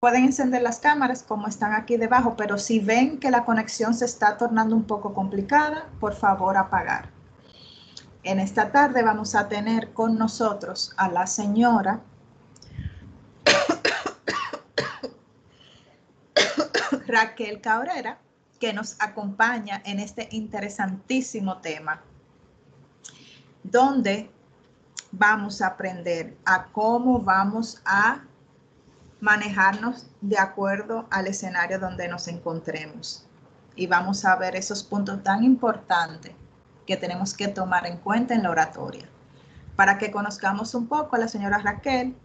Pueden encender las cámaras como están aquí debajo, pero si ven que la conexión se está tornando un poco complicada, por favor apagar. En esta tarde vamos a tener con nosotros a la señora Raquel Cabrera, que nos acompaña en este interesantísimo tema, donde vamos a aprender a cómo vamos a manejarnos de acuerdo al escenario donde nos encontremos. Y vamos a ver esos puntos tan importantes que tenemos que tomar en cuenta en la oratoria. Para que conozcamos un poco a la señora Raquel,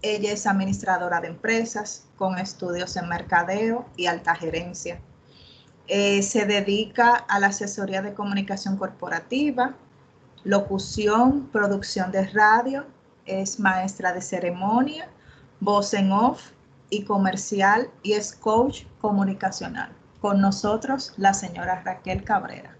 ella es administradora de empresas con estudios en mercadeo y alta gerencia. Se dedica a la asesoría de comunicación corporativa, locución, producción de radio, es maestra de ceremonia, voz en off y comercial y es coach comunicacional. Con nosotros, la señora Raquel Cabrera.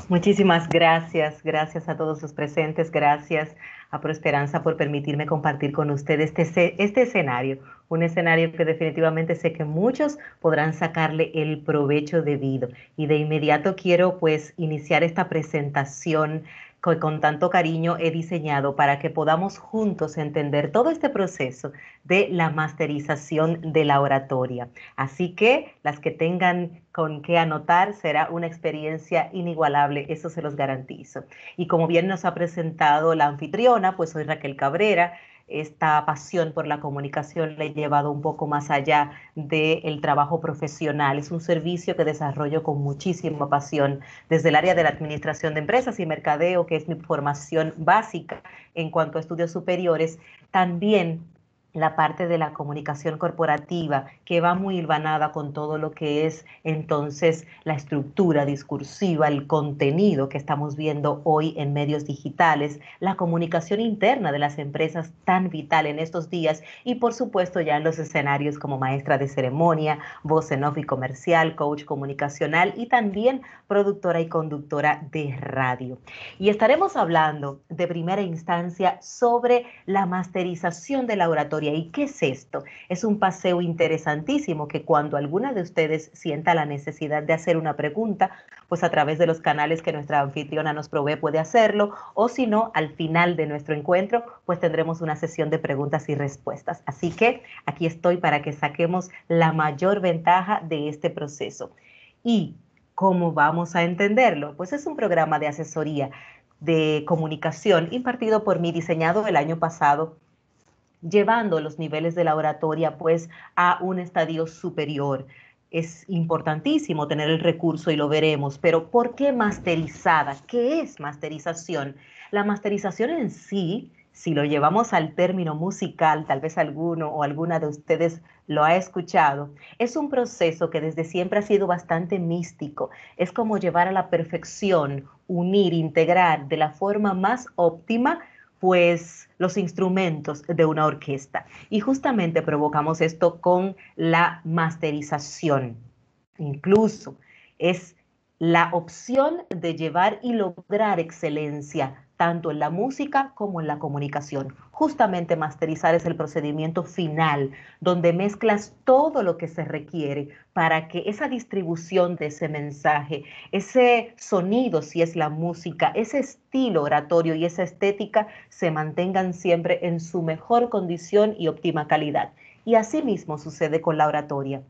Muchísimas gracias, gracias a todos los presentes, gracias a Proesperanza por permitirme compartir con ustedes este escenario, un escenario que definitivamente sé que muchos podrán sacarle el provecho debido. Y de inmediato quiero pues iniciar esta presentación que con tanto cariño he diseñado para que podamos juntos entender todo este proceso de la masterización de la oratoria. Así que las que tengan con qué anotar será una experiencia inigualable, eso se los garantizo. Y como bien nos ha presentado la anfitriona, pues soy Raquel Cabrera. Esta pasión por la comunicación la he llevado un poco más allá del trabajo profesional. Es un servicio que desarrollo con muchísima pasión desde el área de la administración de empresas y mercadeo, que es mi formación básica en cuanto a estudios superiores. También la parte de la comunicación corporativa, que va muy hilvanada con todo lo que es entonces la estructura discursiva, el contenido que estamos viendo hoy en medios digitales, la comunicación interna de las empresas tan vital en estos días y por supuesto ya en los escenarios como maestra de ceremonia, voz en off y comercial, coach comunicacional y también productora y conductora de radio. Y estaremos hablando de primera instancia sobre la masterización de la oratoria. ¿Y qué es esto? Es un paseo interesantísimo que cuando alguna de ustedes sienta la necesidad de hacer una pregunta, pues a través de los canales que nuestra anfitriona nos provee puede hacerlo, o si no, al final de nuestro encuentro, pues tendremos una sesión de preguntas y respuestas. Así que aquí estoy para que saquemos la mayor ventaja de este proceso. ¿Y cómo vamos a entenderlo? Pues es un programa de asesoría de comunicación impartido por mí, diseñado el año pasado, llevando los niveles de la oratoria pues a un estadio superior. Es importantísimo tener el recurso y lo veremos, pero ¿por qué masterizada? ¿Qué es masterización? La masterización en sí, si lo llevamos al término musical, tal vez alguno o alguna de ustedes lo ha escuchado, es un proceso que desde siempre ha sido bastante místico. Es como llevar a la perfección, unir, integrar de la forma más óptima pues los instrumentos de una orquesta. Y justamente provocamos esto con la masterización. Incluso es la opción de llevar y lograr excelencia tanto en la música como en la comunicación. Justamente masterizar es el procedimiento final donde mezclas todo lo que se requiere para que esa distribución de ese mensaje, ese sonido, si es la música, ese estilo oratorio y esa estética se mantengan siempre en su mejor condición y óptima calidad. Y así mismo sucede con la oratoria.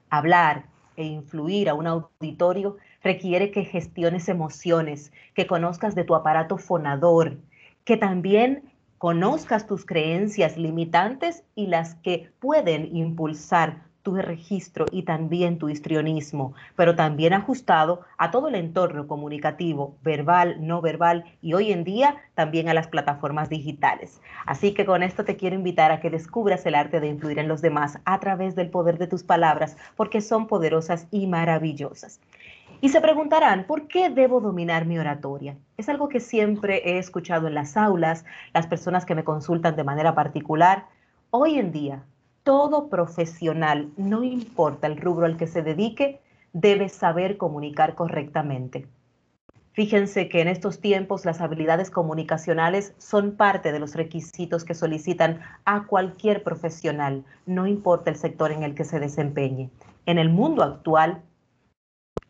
Hablar e influir a un auditorio requiere que gestiones emociones, que conozcas de tu aparato fonador, que también conozcas tus creencias limitantes y las que pueden impulsar tu registro y también tu histrionismo, pero también ajustado a todo el entorno comunicativo, verbal, no verbal y hoy en día también a las plataformas digitales. Así que con esto te quiero invitar a que descubras el arte de influir en los demás a través del poder de tus palabras, porque son poderosas y maravillosas. Y se preguntarán, ¿por qué debo dominar mi oratoria? Es algo que siempre he escuchado en las aulas, las personas que me consultan de manera particular. Hoy en día, todo profesional, no importa el rubro al que se dedique, debe saber comunicar correctamente. Fíjense que en estos tiempos las habilidades comunicacionales son parte de los requisitos que solicitan a cualquier profesional, no importa el sector en el que se desempeñe. En el mundo actual,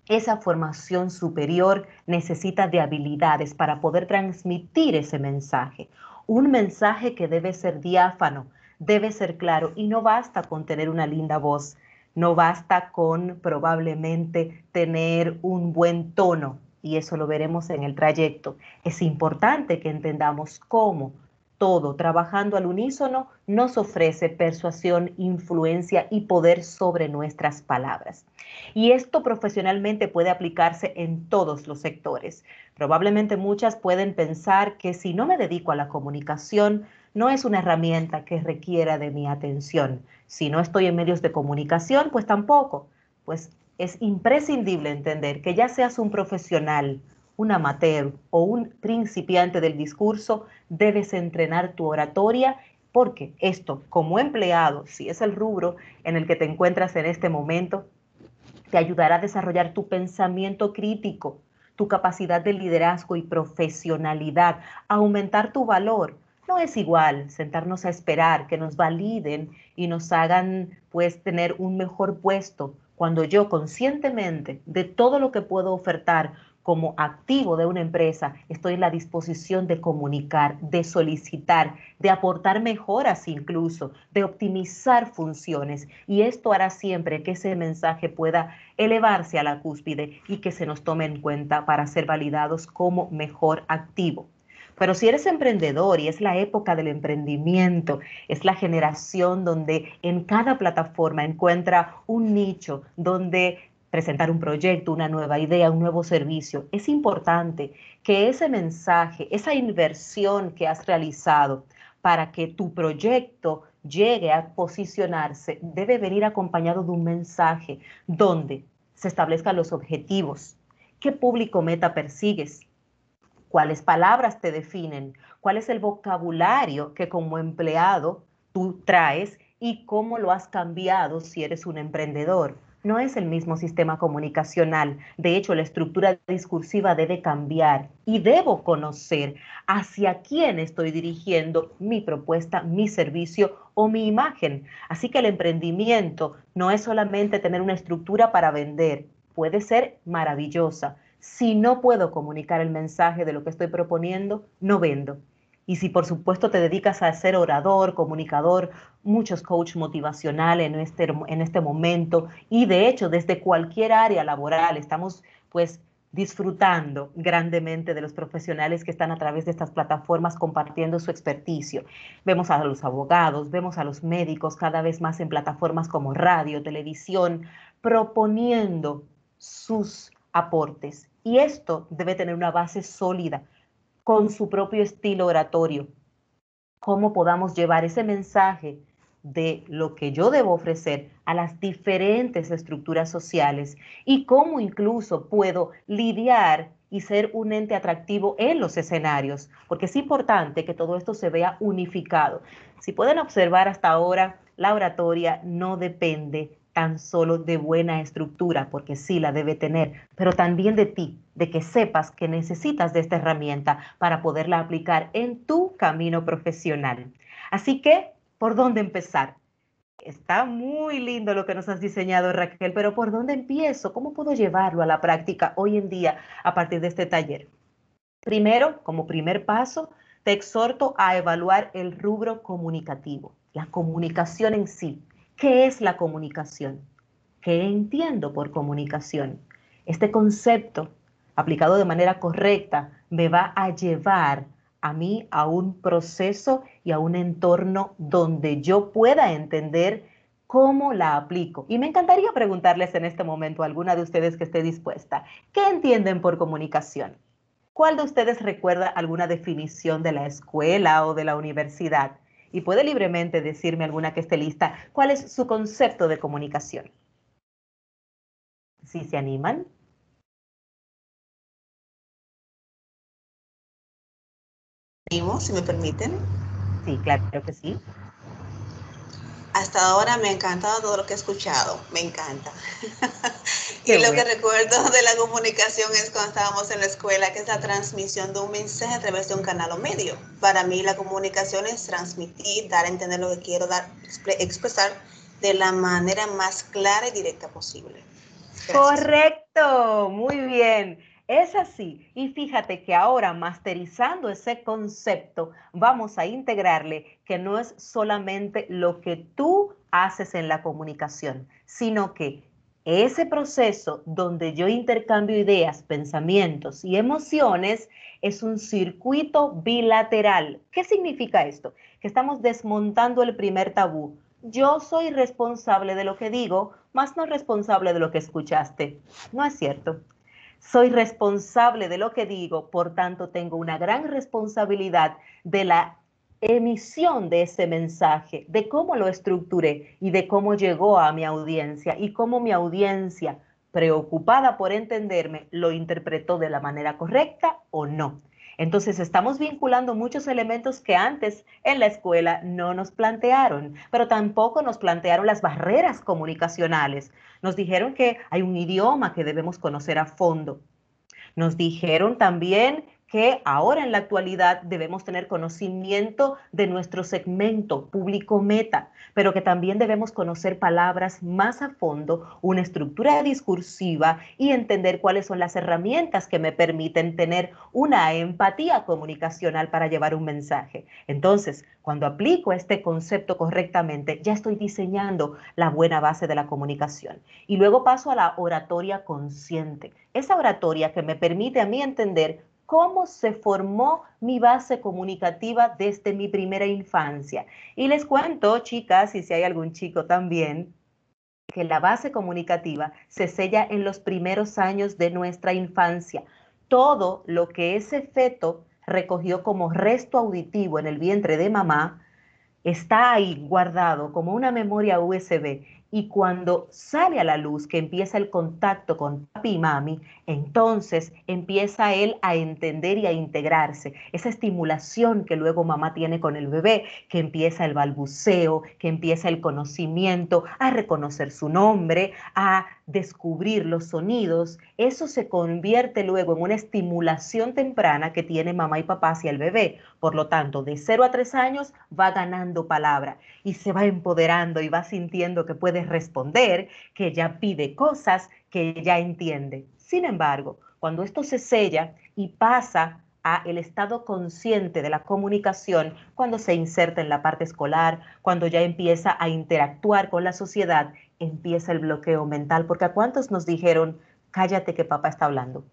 esa formación superior necesita de habilidades para poder transmitir ese mensaje. Un mensaje que debe ser diáfano, debe ser claro y no basta con tener una linda voz, no basta con probablemente tener un buen tono y eso lo veremos en el trayecto. Es importante que entendamos cómo todo, trabajando al unísono, nos ofrece persuasión, influencia y poder sobre nuestras palabras. Y esto profesionalmente puede aplicarse en todos los sectores. Probablemente muchas pueden pensar que si no me dedico a la comunicación, no es una herramienta que requiera de mi atención. Si no estoy en medios de comunicación, pues tampoco. Pues es imprescindible entender que ya seas un profesional, un amateur o un principiante del discurso, debes entrenar tu oratoria porque esto, como empleado, si es el rubro en el que te encuentras en este momento, te ayudará a desarrollar tu pensamiento crítico, tu capacidad de liderazgo y profesionalidad, a aumentar tu valor. No es igual sentarnos a esperar que nos validen y nos hagan pues tener un mejor puesto cuando yo conscientemente de todo lo que puedo ofertar como activo de una empresa, estoy en la disposición de comunicar, de solicitar, de aportar mejoras incluso, de optimizar funciones. Y esto hará siempre que ese mensaje pueda elevarse a la cúspide y que se nos tome en cuenta para ser validados como mejor activo. Pero si eres emprendedor y es la época del emprendimiento, es la generación donde en cada plataforma encuentra un nicho donde presentar un proyecto, una nueva idea, un nuevo servicio, es importante que ese mensaje, esa inversión que has realizado para que tu proyecto llegue a posicionarse, debe venir acompañado de un mensaje donde se establezcan los objetivos, qué público meta persigues, cuáles palabras te definen, cuál es el vocabulario que como empleado tú traes y cómo lo has cambiado si eres un emprendedor. No es el mismo sistema comunicacional. De hecho, la estructura discursiva debe cambiar y debo conocer hacia quién estoy dirigiendo mi propuesta, mi servicio o mi imagen. Así que el emprendimiento no es solamente tener una estructura para vender. Puede ser maravillosa. Si no puedo comunicar el mensaje de lo que estoy proponiendo, no vendo. Y si por supuesto te dedicas a ser orador, comunicador, muchos coach motivacionales en este momento y de hecho desde cualquier área laboral estamos pues disfrutando grandemente de los profesionales que están a través de estas plataformas compartiendo su experticio. Vemos a los abogados, vemos a los médicos cada vez más en plataformas como radio, televisión, proponiendo sus aportes. Y esto debe tener una base sólida con su propio estilo oratorio. Cómo podamos llevar ese mensaje de lo que yo debo ofrecer a las diferentes estructuras sociales y cómo incluso puedo lidiar y ser un ente atractivo en los escenarios, porque es importante que todo esto se vea unificado. Si pueden observar hasta ahora, la oratoria no depende tan solo de buena estructura, porque sí la debe tener, pero también de ti, de que sepas que necesitas de esta herramienta para poderla aplicar en tu camino profesional. Así que, ¿por dónde empezar? Está muy lindo lo que nos has diseñado, Raquel, pero ¿por dónde empiezo? ¿Cómo puedo llevarlo a la práctica hoy en día a partir de este taller? Primero, como primer paso, te exhorto a evaluar el rubro comunicativo, la comunicación en sí. ¿Qué es la comunicación? ¿Qué entiendo por comunicación? Este concepto, aplicado de manera correcta, me va a llevar a mí a un proceso y a un entorno donde yo pueda entender cómo la aplico. Y me encantaría preguntarles en este momento a alguna de ustedes que esté dispuesta, ¿qué entienden por comunicación? ¿Cuál de ustedes recuerda alguna definición de la escuela o de la universidad? Y puede libremente decirme alguna que esté lista. ¿Cuál es su concepto de comunicación? ¿Sí se animan? Si me permiten. Sí, claro que sí. Hasta ahora me ha encantado todo lo que he escuchado, me encanta. Y Qué lo que bueno. recuerdo de la comunicación es cuando estábamos en la escuela, que es la transmisión de un mensaje a través de un canal o medio. Para mí la comunicación es transmitir, dar a entender lo que quiero dar, expresar de la manera más clara y directa posible. Gracias. Correcto, muy bien. Es así. Y fíjate que ahora, masterizando ese concepto, vamos a integrarle que no es solamente lo que tú haces en la comunicación, sino que ese proceso donde yo intercambio ideas, pensamientos y emociones es un circuito bilateral. ¿Qué significa esto? Que estamos desmontando el primer tabú. Yo soy responsable de lo que digo, más no responsable de lo que escuchaste. No es cierto. Soy responsable de lo que digo, por tanto tengo una gran responsabilidad de la emisión de ese mensaje, de cómo lo estructuré y de cómo llegó a mi audiencia y cómo mi audiencia, preocupada por entenderme, lo interpretó de la manera correcta o no. Entonces estamos vinculando muchos elementos que antes en la escuela no nos plantearon, pero tampoco nos plantearon las barreras comunicacionales. Nos dijeron que hay un idioma que debemos conocer a fondo. Nos dijeron también que ahora en la actualidad debemos tener conocimiento de nuestro segmento público meta, pero que también debemos conocer palabras más a fondo, una estructura discursiva y entender cuáles son las herramientas que me permiten tener una empatía comunicacional para llevar un mensaje. Entonces, cuando aplico este concepto correctamente, ya estoy diseñando la buena base de la comunicación. Y luego paso a la oratoria consciente. Esa oratoria que me permite a mí entender cómo se formó mi base comunicativa desde mi primera infancia. Y les cuento, chicas, y si hay algún chico también, que la base comunicativa se sella en los primeros años de nuestra infancia. Todo lo que ese feto recogió como resto auditivo en el vientre de mamá está ahí guardado como una memoria USB y cuando sale a la luz, que empieza el contacto con papi y mami, entonces empieza él a entender y a integrarse. Esa estimulación que luego mamá tiene con el bebé, que empieza el balbuceo, que empieza el conocimiento, a reconocer su nombre, a descubrir los sonidos, eso se convierte luego en una estimulación temprana que tiene mamá y papá hacia el bebé. Por lo tanto, de 0 a 3 años va ganando palabra y se va empoderando y va sintiendo que puede responder, que ya pide cosas, que ya entiende. Sin embargo, cuando esto se sella y pasa a el estado consciente de la comunicación, cuando se inserta en la parte escolar, cuando ya empieza a interactuar con la sociedad, empieza el bloqueo mental, porque ¿a cuántos nos dijeron, cállate que papá está hablando?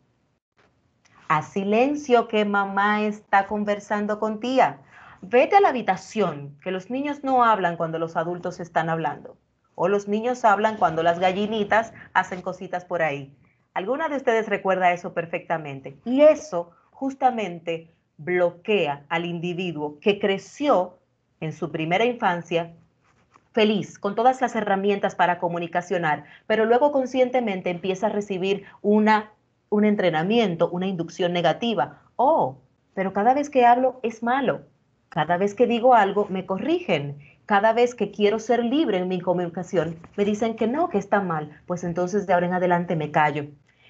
A silencio que mamá está conversando con tía. Vete a la habitación, que los niños no hablan cuando los adultos están hablando. O los niños hablan cuando las gallinitas hacen cositas por ahí. ¿Alguna de ustedes recuerda eso perfectamente? Y eso justamente bloquea al individuo que creció en su primera infancia feliz, con todas las herramientas para comunicacionar, pero luego conscientemente empieza a recibir un entrenamiento, una inducción negativa. Oh, pero cada vez que hablo es malo. Cada vez que digo algo me corrigen. Cada vez que quiero ser libre en mi comunicación me dicen que no, que está mal. Pues entonces de ahora en adelante me callo.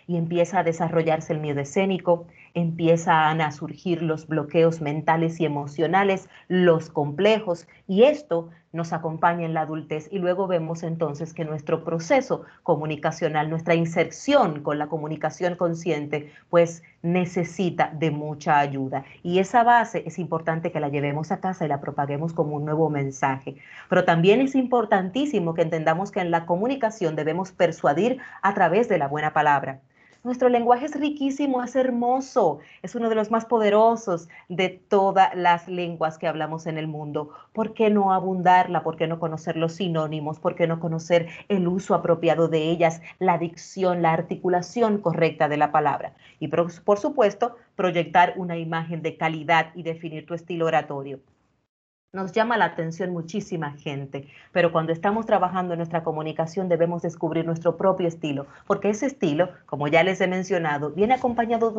Y empieza a desarrollarse el miedo escénico, empiezan a surgir los bloqueos mentales y emocionales, los complejos, y esto nos acompaña en la adultez y luego vemos entonces que nuestro proceso comunicacional, nuestra inserción con la comunicación consciente, pues necesita de mucha ayuda. Y esa base es importante que la llevemos a casa y la propaguemos como un nuevo mensaje. Pero también es importantísimo que entendamos que en la comunicación debemos persuadir a través de la buena palabra. Nuestro lenguaje es riquísimo, es hermoso, es uno de los más poderosos de todas las lenguas que hablamos en el mundo. ¿Por qué no abundarla? ¿Por qué no conocer los sinónimos? ¿Por qué no conocer el uso apropiado de ellas, la dicción, la articulación correcta de la palabra? Y por supuesto, proyectar una imagen de calidad y definir tu estilo oratorio. Nos llama la atención muchísima gente, pero cuando estamos trabajando en nuestra comunicación debemos descubrir nuestro propio estilo, porque ese estilo, como ya les he mencionado, viene acompañado de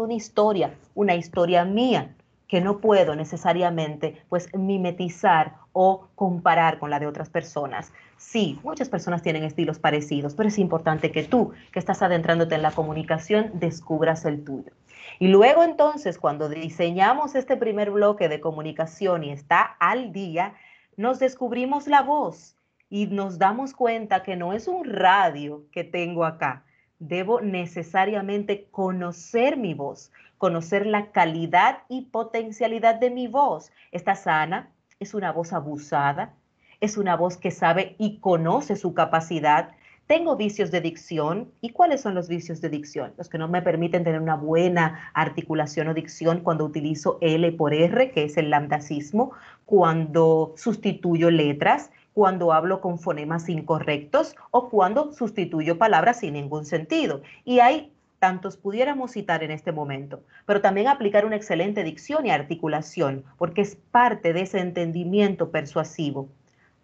una historia mía, que no puedo necesariamente pues mimetizar o comparar con la de otras personas. Sí, muchas personas tienen estilos parecidos, pero es importante que tú, que estás adentrándote en la comunicación, descubras el tuyo. Y luego entonces, cuando diseñamos este primer bloque de comunicación y está al día, nos descubrimos la voz y nos damos cuenta que no es un radio que tengo acá. Debo necesariamente conocer mi voz, conocer la calidad y potencialidad de mi voz. ¿Está sana? ¿Es una voz abusada? ¿Es una voz que sabe y conoce su capacidad? ¿Tengo vicios de dicción? ¿Y cuáles son los vicios de dicción? Los que no me permiten tener una buena articulación o dicción cuando utilizo L por R, que es el lambdacismo, cuando sustituyo letras, cuando hablo con fonemas incorrectos o cuando sustituyo palabras sin ningún sentido. Y hay tantos pudiéramos citar en este momento, pero también aplicar una excelente dicción y articulación, porque es parte de ese entendimiento persuasivo.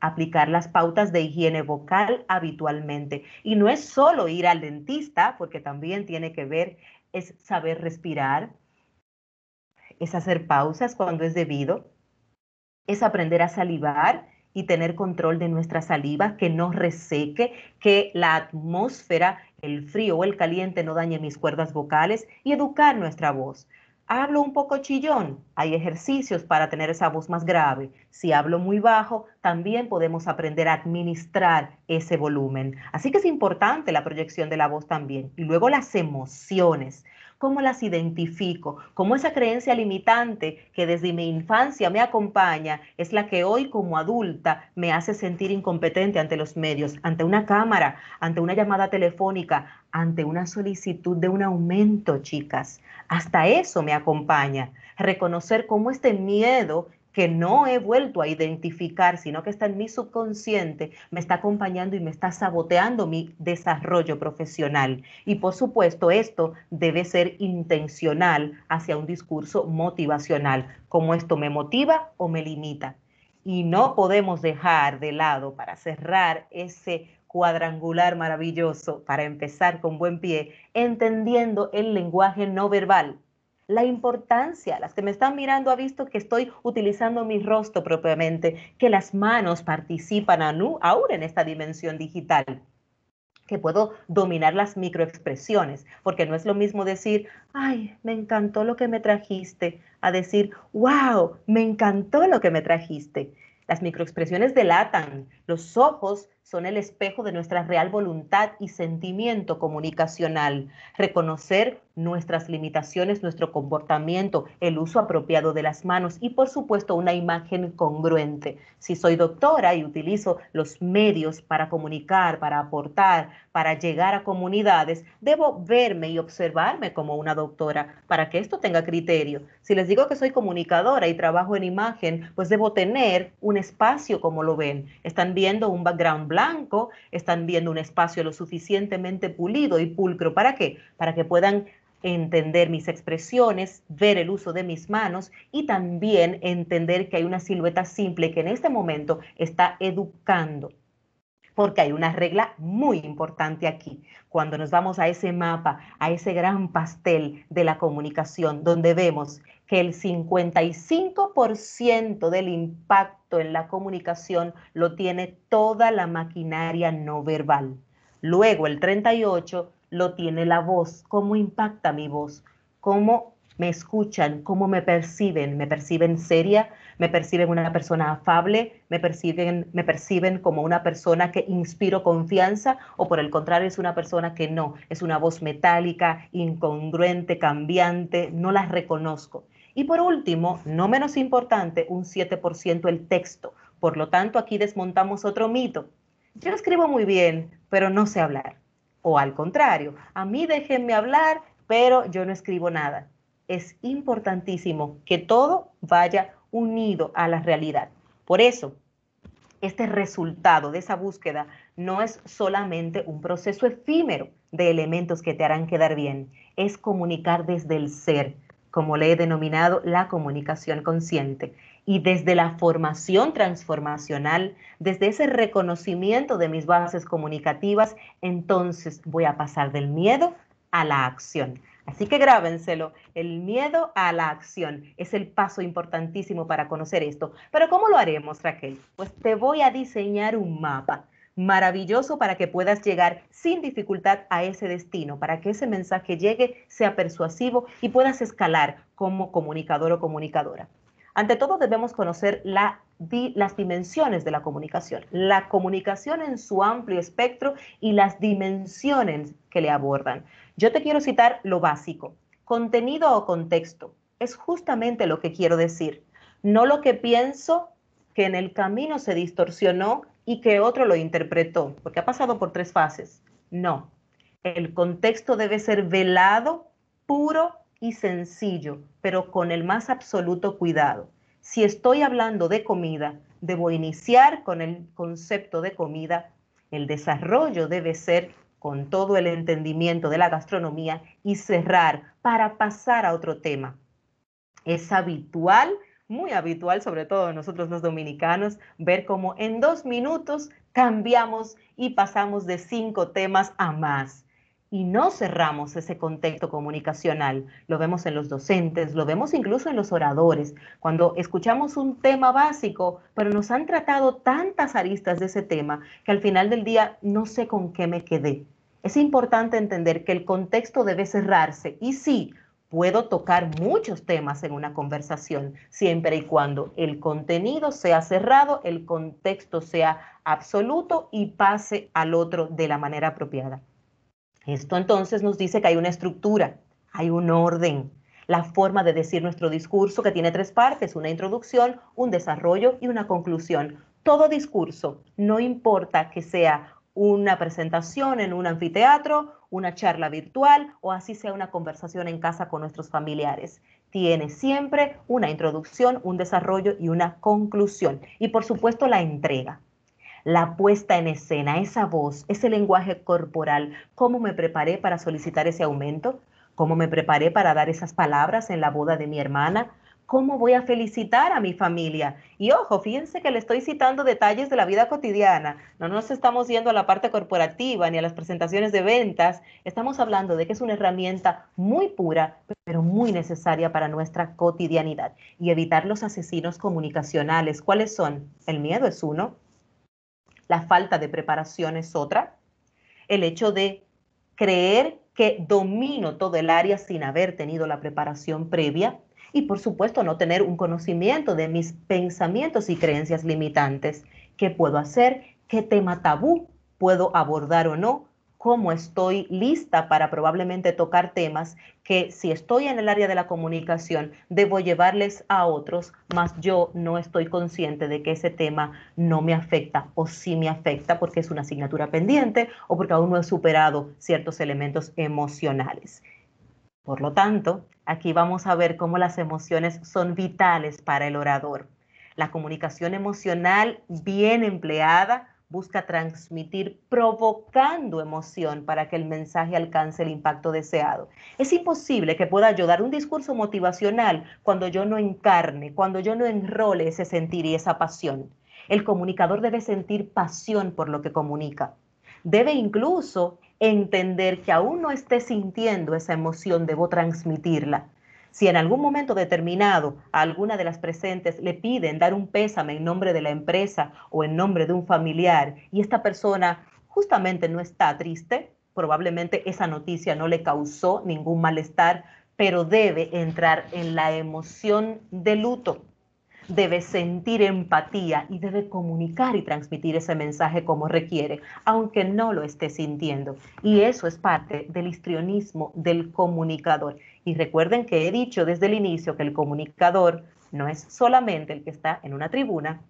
Aplicar las pautas de higiene vocal habitualmente. Y no es solo ir al dentista, porque también tiene que ver, es saber respirar, es hacer pausas cuando es debido, es aprender a salivar y tener control de nuestra saliva, que no reseque, que la atmósfera, el frío o el caliente no dañe mis cuerdas vocales y educar nuestra voz. Hablo un poco chillón, hay ejercicios para tener esa voz más grave. Si hablo muy bajo, también podemos aprender a administrar ese volumen. Así que es importante la proyección de la voz también. Y luego las emociones. ¿Cómo las identifico? ¿Cómo esa creencia limitante que desde mi infancia me acompaña es la que hoy como adulta me hace sentir incompetente ante los medios, ante una cámara, ante una llamada telefónica, ante una solicitud de un aumento, chicas? Hasta eso me acompaña. Reconocer cómo este miedo que no he vuelto a identificar, sino que está en mi subconsciente, me está acompañando y me está saboteando mi desarrollo profesional. Y por supuesto, esto debe ser intencional hacia un discurso motivacional, como esto me motiva o me limita. Y no podemos dejar de lado, para cerrar ese cuadrangular maravilloso, para empezar con buen pie, entendiendo el lenguaje no verbal. La importancia, las que me están mirando han visto que estoy utilizando mi rostro propiamente, que las manos participan aún en esta dimensión digital, que puedo dominar las microexpresiones, porque no es lo mismo decir, ay, me encantó lo que me trajiste, a decir, wow, me encantó lo que me trajiste. Las microexpresiones delatan, los ojos son el espejo de nuestra real voluntad y sentimiento comunicacional. Reconocer nuestras limitaciones, nuestro comportamiento, el uso apropiado de las manos y, por supuesto, una imagen congruente. Si soy doctora y utilizo los medios para comunicar, para aportar, para llegar a comunidades, debo verme y observarme como una doctora para que esto tenga criterio. Si les digo que soy comunicadora y trabajo en imagen, pues debo tener un espacio como lo ven. Están viendo un background blanco, están viendo un espacio lo suficientemente pulido y pulcro. ¿Para qué? Para que puedan entender mis expresiones, ver el uso de mis manos y también entender que hay una silueta simple que en este momento está educando. Porque hay una regla muy importante aquí. Cuando nos vamos a ese mapa, a ese gran pastel de la comunicación, donde vemos que el 55% del impacto en la comunicación lo tiene toda la maquinaria no verbal. Luego el 38% lo tiene la voz. ¿Cómo impacta mi voz? ¿Cómo me escuchan? ¿Cómo me perciben? ¿Me perciben seria? ¿Me perciben una persona afable? ¿Me perciben como una persona que inspiro confianza? ¿O por el contrario es una persona que no? Es una voz metálica, incongruente, cambiante, no la reconozco. Y por último, no menos importante, un 7% el texto. Por lo tanto, aquí desmontamos otro mito. Yo escribo muy bien, pero no sé hablar. O al contrario, a mí déjenme hablar, pero yo no escribo nada. Es importantísimo que todo vaya unido a la realidad. Por eso, este resultado de esa búsqueda no es solamente un proceso efímero de elementos que te harán quedar bien, es comunicar desde el ser, como le he denominado la comunicación consciente. Y desde la formación transformacional, desde ese reconocimiento de mis bases comunicativas, entonces voy a pasar del miedo a la acción. Así que grábenselo, el miedo a la acción es el paso importantísimo para conocer esto. Pero ¿cómo lo haremos, Raquel? Pues te voy a diseñar un mapa maravilloso para que puedas llegar sin dificultad a ese destino, para que ese mensaje llegue, sea persuasivo y puedas escalar como comunicador o comunicadora. Ante todo debemos conocer las dimensiones de la comunicación en su amplio espectro y las dimensiones que le abordan. Yo te quiero citar lo básico. Contenido o contexto es justamente lo que quiero decir, no lo que pienso que en el camino se distorsionó y que otro lo interpretó, porque ha pasado por 3 fases. No, el contexto debe ser velado, puro y sencillo, pero con el más absoluto cuidado. Si estoy hablando de comida, debo iniciar con el concepto de comida. El desarrollo debe ser con todo el entendimiento de la gastronomía y cerrar para pasar a otro tema. Es habitual, muy habitual, sobre todo nosotros los dominicanos, ver cómo en 2 minutos cambiamos y pasamos de 5 temas a más. Y no cerramos ese contexto comunicacional. Lo vemos en los docentes, lo vemos incluso en los oradores. Cuando escuchamos un tema básico, pero nos han tratado tantas aristas de ese tema que al final del día no sé con qué me quedé. Es importante entender que el contexto debe cerrarse y sí, puedo tocar muchos temas en una conversación, siempre y cuando el contenido sea cerrado, el contexto sea absoluto y pase al otro de la manera apropiada. Esto entonces nos dice que hay una estructura, hay un orden, la forma de decir nuestro discurso que tiene 3 partes, una introducción, un desarrollo y una conclusión. Todo discurso, no importa que sea una presentación en un anfiteatro, una charla virtual o así sea una conversación en casa con nuestros familiares. Tiene siempre una introducción, un desarrollo y una conclusión. Y por supuesto la entrega. La puesta en escena, esa voz, ese lenguaje corporal, cómo me preparé para solicitar ese aumento, cómo me preparé para dar esas palabras en la boda de mi hermana, cómo voy a felicitar a mi familia. Y ojo, fíjense que le estoy citando detalles de la vida cotidiana. No nos estamos yendo a la parte corporativa ni a las presentaciones de ventas. Estamos hablando de que es una herramienta muy pura, pero muy necesaria para nuestra cotidianidad. Y evitar los asesinos comunicacionales. ¿Cuáles son? El miedo es uno. La falta de preparación es otra. El hecho de creer que domino todo el área sin haber tenido la preparación previa. Y por supuesto no tener un conocimiento de mis pensamientos y creencias limitantes. ¿Qué puedo hacer? ¿Qué tema tabú puedo abordar o no? ¿Cómo estoy lista para probablemente tocar temas que si estoy en el área de la comunicación debo llevarles a otros, mas yo no estoy consciente de que ese tema no me afecta o sí me afecta porque es una asignatura pendiente o porque aún no he superado ciertos elementos emocionales? Por lo tanto, aquí vamos a ver cómo las emociones son vitales para el orador. La comunicación emocional bien empleada busca transmitir provocando emoción para que el mensaje alcance el impacto deseado. Es imposible que pueda yo dar un discurso motivacional cuando yo no encarne, cuando yo no enrole ese sentir y esa pasión. El comunicador debe sentir pasión por lo que comunica. Debe incluso entender que aún no esté sintiendo esa emoción, debo transmitirla. Si en algún momento determinado a alguna de las presentes le piden dar un pésame en nombre de la empresa o en nombre de un familiar y esta persona justamente no está triste, probablemente esa noticia no le causó ningún malestar, pero debe entrar en la emoción de luto. Debe sentir empatía y debe comunicar y transmitir ese mensaje como requiere, aunque no lo esté sintiendo. Y eso es parte del histrionismo del comunicador. Y recuerden que he dicho desde el inicio que el comunicador no es solamente el que está en una tribuna,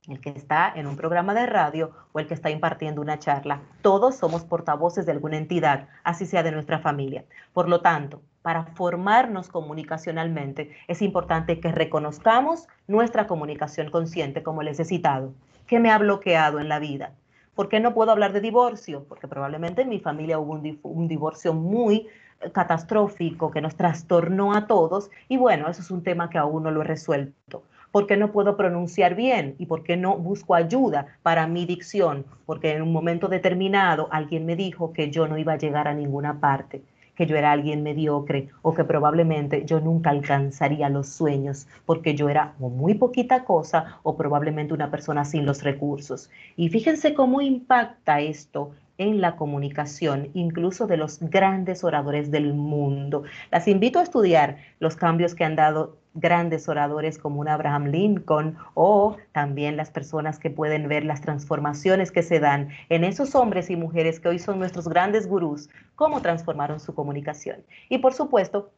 el que está en un programa de radio o el que está impartiendo una charla. Todos somos portavoces de alguna entidad, así sea de nuestra familia. Por lo tanto, para formarnos comunicacionalmente, es importante que reconozcamos nuestra comunicación consciente, como les he citado. ¿Qué me ha bloqueado en la vida? ¿Por qué no puedo hablar de divorcio? Porque probablemente en mi familia hubo un divorcio muy catastrófico que nos trastornó a todos y bueno, eso es un tema que aún no lo he resuelto. ¿Por qué no puedo pronunciar bien? ¿Y por qué no busco ayuda para mi dicción? Porque en un momento determinado alguien me dijo que yo no iba a llegar a ninguna parte, que yo era alguien mediocre o que probablemente yo nunca alcanzaría los sueños porque yo era o muy poquita cosa o probablemente una persona sin los recursos. Y fíjense cómo impacta esto en la comunicación, incluso de los grandes oradores del mundo. Las invito a estudiar los cambios que han dado grandes oradores como un Abraham Lincoln o también las personas que pueden ver las transformaciones que se dan en esos hombres y mujeres que hoy son nuestros grandes gurús, cómo transformaron su comunicación. Y por supuesto,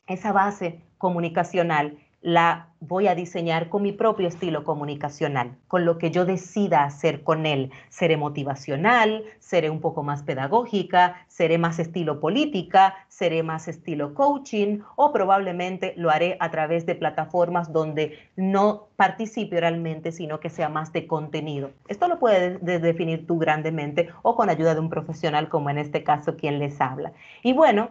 esa base comunicacional la voy a diseñar con mi propio estilo comunicacional, con lo que yo decida hacer con él. Seré motivacional, seré un poco más pedagógica, seré más estilo política, seré más estilo coaching o probablemente lo haré a través de plataformas donde no participe realmente, sino que sea más de contenido. Esto lo puedes definir tú grandemente o con ayuda de un profesional como en este caso quien les habla. Y bueno,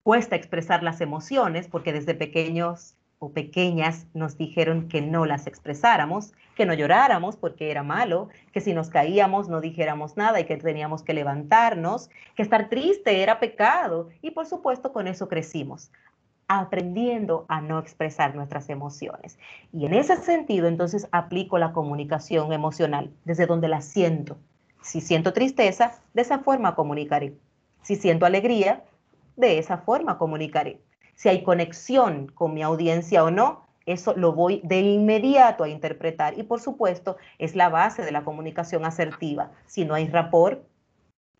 cuesta expresar las emociones porque desde pequeños o pequeñas nos dijeron que no las expresáramos, que no lloráramos porque era malo, que si nos caíamos no dijéramos nada y que teníamos que levantarnos, que estar triste era pecado y por supuesto con eso crecimos, aprendiendo a no expresar nuestras emociones. Y en ese sentido entonces aplico la comunicación emocional desde donde la siento. Si siento tristeza, de esa forma comunicaré. Si siento alegría, de esa forma comunicaré. Si hay conexión con mi audiencia o no, eso lo voy de inmediato a interpretar. Y por supuesto, es la base de la comunicación asertiva. Si no hay rapport,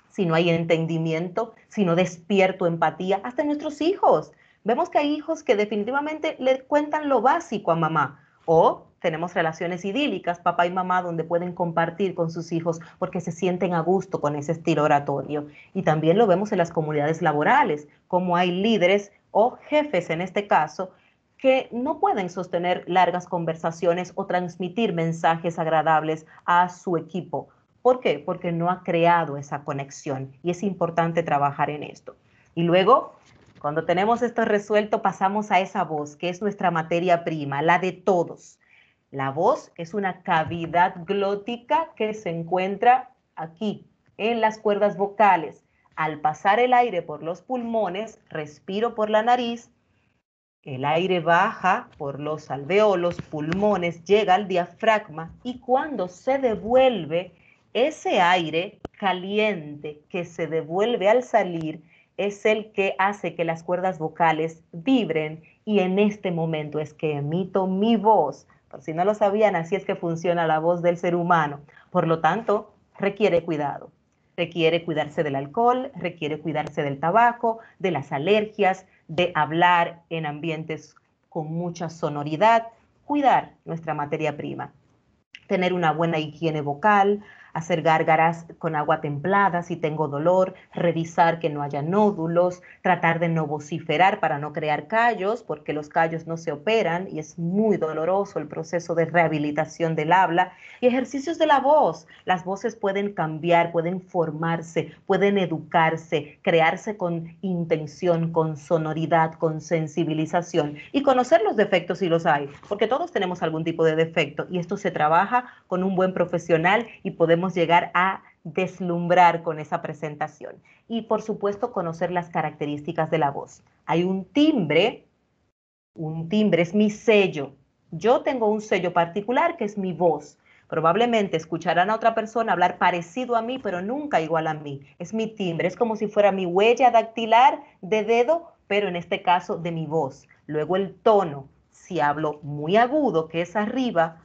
si no hay entendimiento, si no despierto empatía, hasta nuestros hijos. Vemos que hay hijos que definitivamente le cuentan lo básico a mamá. O tenemos relaciones idílicas, papá y mamá, donde pueden compartir con sus hijos porque se sienten a gusto con ese estilo oratorio. Y también lo vemos en las comunidades laborales, como hay líderes o jefes en este caso, que no pueden sostener largas conversaciones o transmitir mensajes agradables a su equipo. ¿Por qué? Porque no ha creado esa conexión y es importante trabajar en esto. Y luego, cuando tenemos esto resuelto, pasamos a esa voz, que es nuestra materia prima, la de todos. La voz es una cavidad glótica que se encuentra aquí, en las cuerdas vocales. Al pasar el aire por los pulmones, respiro por la nariz, el aire baja por los alveolos, pulmones, llega al diafragma y cuando se devuelve, ese aire caliente que se devuelve al salir es el que hace que las cuerdas vocales vibren y en este momento es que emito mi voz. Por si no lo sabían, así es que funciona la voz del ser humano. Por lo tanto, requiere cuidado. Requiere cuidarse del alcohol, requiere cuidarse del tabaco, de las alergias, de hablar en ambientes con mucha sonoridad, cuidar nuestra materia prima, tener una buena higiene vocal, hacer gárgaras con agua templada si tengo dolor, revisar que no haya nódulos, tratar de no vociferar para no crear callos, porque los callos no se operan y es muy doloroso el proceso de rehabilitación del habla. Y ejercicios de la voz. Las voces pueden cambiar, pueden formarse, pueden educarse, crearse con intención, con sonoridad, con sensibilización y conocer los defectos si los hay, porque todos tenemos algún tipo de defecto y esto se trabaja con un buen profesional y podemos llegar a deslumbrar con esa presentación. Y por supuesto conocer las características de la voz. Hay un timbre es mi sello. Yo tengo un sello particular que es mi voz. Probablemente escucharán a otra persona hablar parecido a mí, pero nunca igual a mí. Es mi timbre, es como si fuera mi huella dactilar de dedo, pero en este caso de mi voz. Luego el tono, si hablo muy agudo, que es arriba,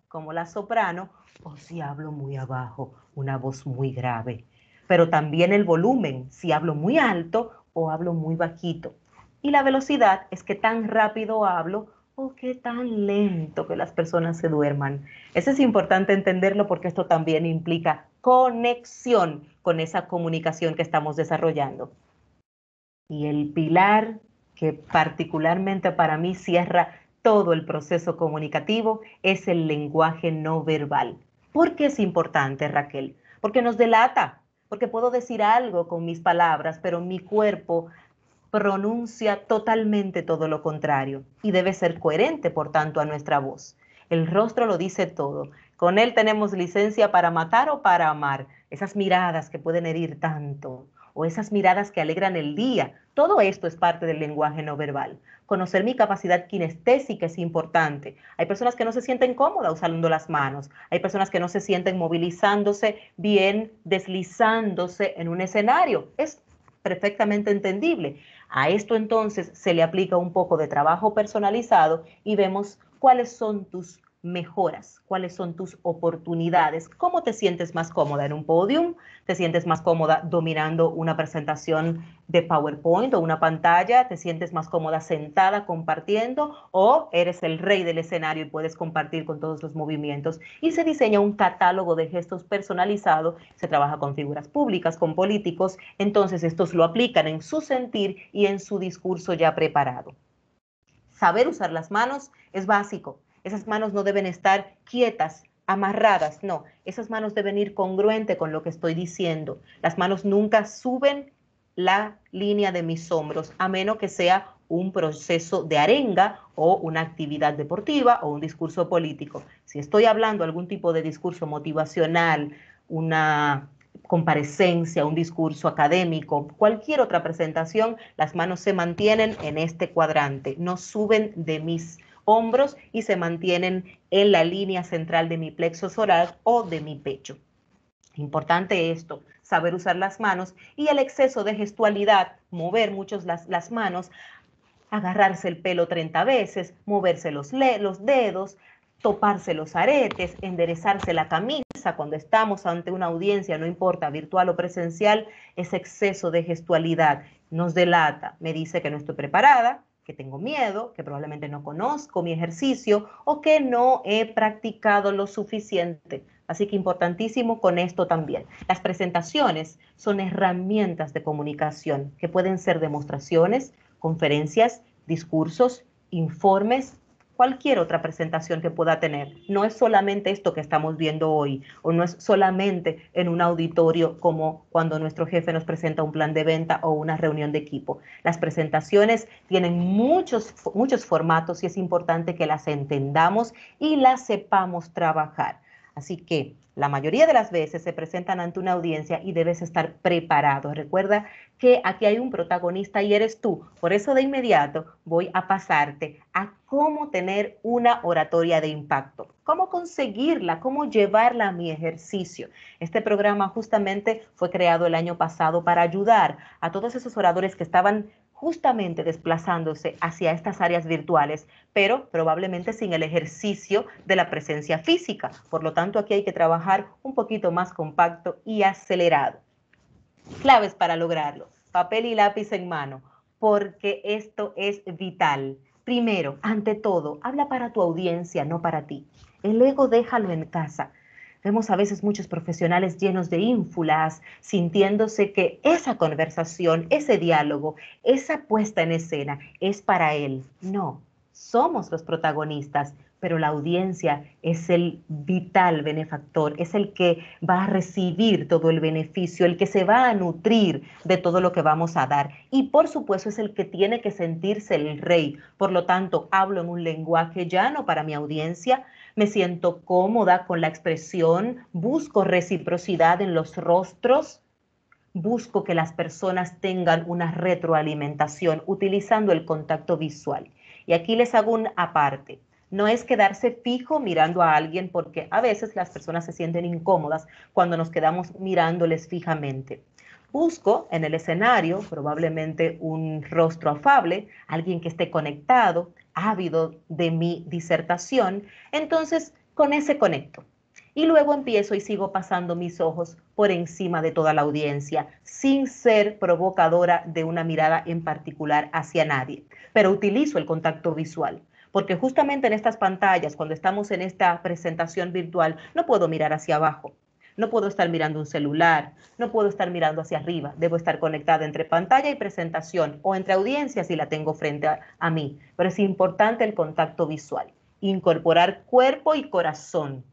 como la soprano, o si hablo muy abajo, una voz muy grave. Pero también el volumen, si hablo muy alto o hablo muy bajito. Y la velocidad es que tan rápido hablo o que tan lento que las personas se duerman. Eso es importante entenderlo porque esto también implica conexión con esa comunicación que estamos desarrollando. Y el pilar que particularmente para mí cierra todo el proceso comunicativo es el lenguaje no verbal. ¿Por qué es importante, Raquel? Porque nos delata, porque puedo decir algo con mis palabras, pero mi cuerpo pronuncia totalmente todo lo contrario y debe ser coherente, por tanto, a nuestra voz. El rostro lo dice todo. Con él tenemos licencia para matar o para amar. Esas miradas que pueden herir tanto o esas miradas que alegran el día. Todo esto es parte del lenguaje no verbal. Conocer mi capacidad kinestésica es importante. Hay personas que no se sienten cómodas usando las manos. Hay personas que no se sienten movilizándose bien, deslizándose en un escenario. Es perfectamente entendible. A esto entonces se le aplica un poco de trabajo personalizado y vemos cuáles son tus mejoras, cuáles son tus oportunidades, cómo te sientes más cómoda en un podium, te sientes más cómoda dominando una presentación de PowerPoint o una pantalla, te sientes más cómoda sentada compartiendo o eres el rey del escenario y puedes compartir con todos los movimientos. Y se diseña un catálogo de gestos personalizado, se trabaja con figuras públicas, con políticos, entonces estos lo aplican en su sentir y en su discurso ya preparado. Saber usar las manos es básico. Esas manos no deben estar quietas, amarradas, no. Esas manos deben ir congruente con lo que estoy diciendo. Las manos nunca suben la línea de mis hombros, a menos que sea un proceso de arenga o una actividad deportiva o un discurso político. Si estoy hablando algún tipo de discurso motivacional, una comparecencia, un discurso académico, cualquier otra presentación, las manos se mantienen en este cuadrante, no suben de mis hombros y se mantienen en la línea central de mi plexo solar o de mi pecho. Importante esto, saber usar las manos y el exceso de gestualidad, mover mucho las manos, agarrarse el pelo 30 veces, moverse los dedos, toparse los aretes, enderezarse la camisa cuando estamos ante una audiencia, no importa virtual o presencial, ese exceso de gestualidad nos delata, me dice que no estoy preparada, que tengo miedo, que probablemente no conozco mi ejercicio o que no he practicado lo suficiente. Así que importantísimo con esto también. Las presentaciones son herramientas de comunicación que pueden ser demostraciones, conferencias, discursos, informes, cualquier otra presentación que pueda tener. No es solamente esto que estamos viendo hoy, o no es solamente en un auditorio como cuando nuestro jefe nos presenta un plan de venta o una reunión de equipo. Las presentaciones tienen muchos formatos y es importante que las entendamos y las sepamos trabajar. Así que la mayoría de las veces se presentan ante una audiencia y debes estar preparado. Recuerda que aquí hay un protagonista y eres tú. Por eso de inmediato voy a pasarte a cómo tener una oratoria de impacto, cómo conseguirla, cómo llevarla a mi ejercicio. Este programa justamente fue creado el año pasado para ayudar a todos esos oradores que estaban justamente desplazándose hacia estas áreas virtuales, pero probablemente sin el ejercicio de la presencia física. Por lo tanto, aquí hay que trabajar un poquito más compacto y acelerado. Claves para lograrlo: papel y lápiz en mano, porque esto es vital. Primero, ante todo, habla para tu audiencia, no para ti. El ego déjalo en casa. Vemos a veces muchos profesionales llenos de ínfulas, sintiéndose que esa conversación, ese diálogo, esa puesta en escena es para él. No, somos los protagonistas, pero la audiencia es el vital benefactor, es el que va a recibir todo el beneficio, el que se va a nutrir de todo lo que vamos a dar. Y por supuesto es el que tiene que sentirse el rey. Por lo tanto, hablo en un lenguaje llano para mi audiencia, me siento cómoda con la expresión, busco reciprocidad en los rostros, busco que las personas tengan una retroalimentación utilizando el contacto visual. Y aquí les hago un aparte. No es quedarse fijo mirando a alguien, porque a veces las personas se sienten incómodas cuando nos quedamos mirándoles fijamente. Busco en el escenario probablemente un rostro afable, alguien que esté conectado, ávido de mi disertación, entonces con ese conecto. Y luego empiezo y sigo pasando mis ojos por encima de toda la audiencia, sin ser provocadora de una mirada en particular hacia nadie. Pero utilizo el contacto visual, porque justamente en estas pantallas, cuando estamos en esta presentación virtual, no puedo mirar hacia abajo. No puedo estar mirando un celular, no puedo estar mirando hacia arriba, debo estar conectada entre pantalla y presentación o entre audiencias si la tengo frente a mí. Pero es importante el contacto visual, incorporar cuerpo y corazón.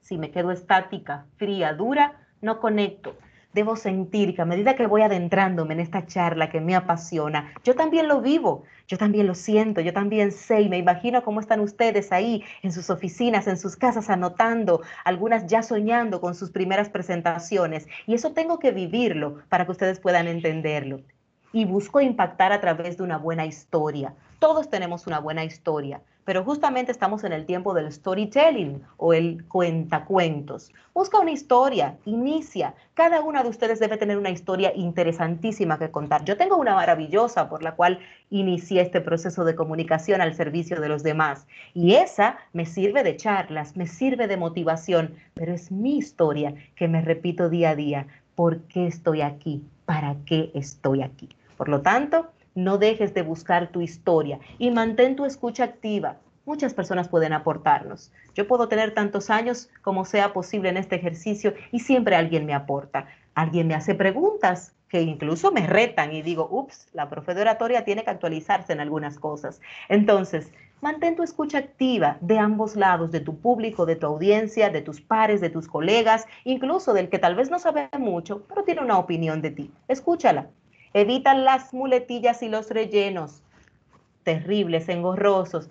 Si me quedo estática, fría, dura, no conecto. debo sentir que a medida que voy adentrándome en esta charla que me apasiona, yo también lo vivo, yo también lo siento, yo también sé y me imagino cómo están ustedes ahí en sus oficinas, en sus casas, anotando, algunas ya soñando con sus primeras presentaciones. Y eso tengo que vivirlo para que ustedes puedan entenderlo. Y busco impactar a través de una buena historia. Todos tenemos una buena historia, pero justamente estamos en el tiempo del storytelling o el cuentacuentos. Busca una historia, inicia. Cada una de ustedes debe tener una historia interesantísima que contar. Yo tengo una maravillosa por la cual inicié este proceso de comunicación al servicio de los demás. Y esa me sirve de charlas, me sirve de motivación, pero es mi historia que me repito día a día. ¿Por qué estoy aquí? ¿Para qué estoy aquí? Por lo tanto, no dejes de buscar tu historia y mantén tu escucha activa. Muchas personas pueden aportarnos. Yo puedo tener tantos años como sea posible en este ejercicio y siempre alguien me aporta. Alguien me hace preguntas que incluso me retan y digo, ups, la profe de oratoria tiene que actualizarse en algunas cosas. Entonces, mantén tu escucha activa de ambos lados, de tu público, de tu audiencia, de tus pares, de tus colegas, incluso del que tal vez no sabe mucho, pero tiene una opinión de ti. Escúchala. Evita las muletillas y los rellenos terribles, engorrosos.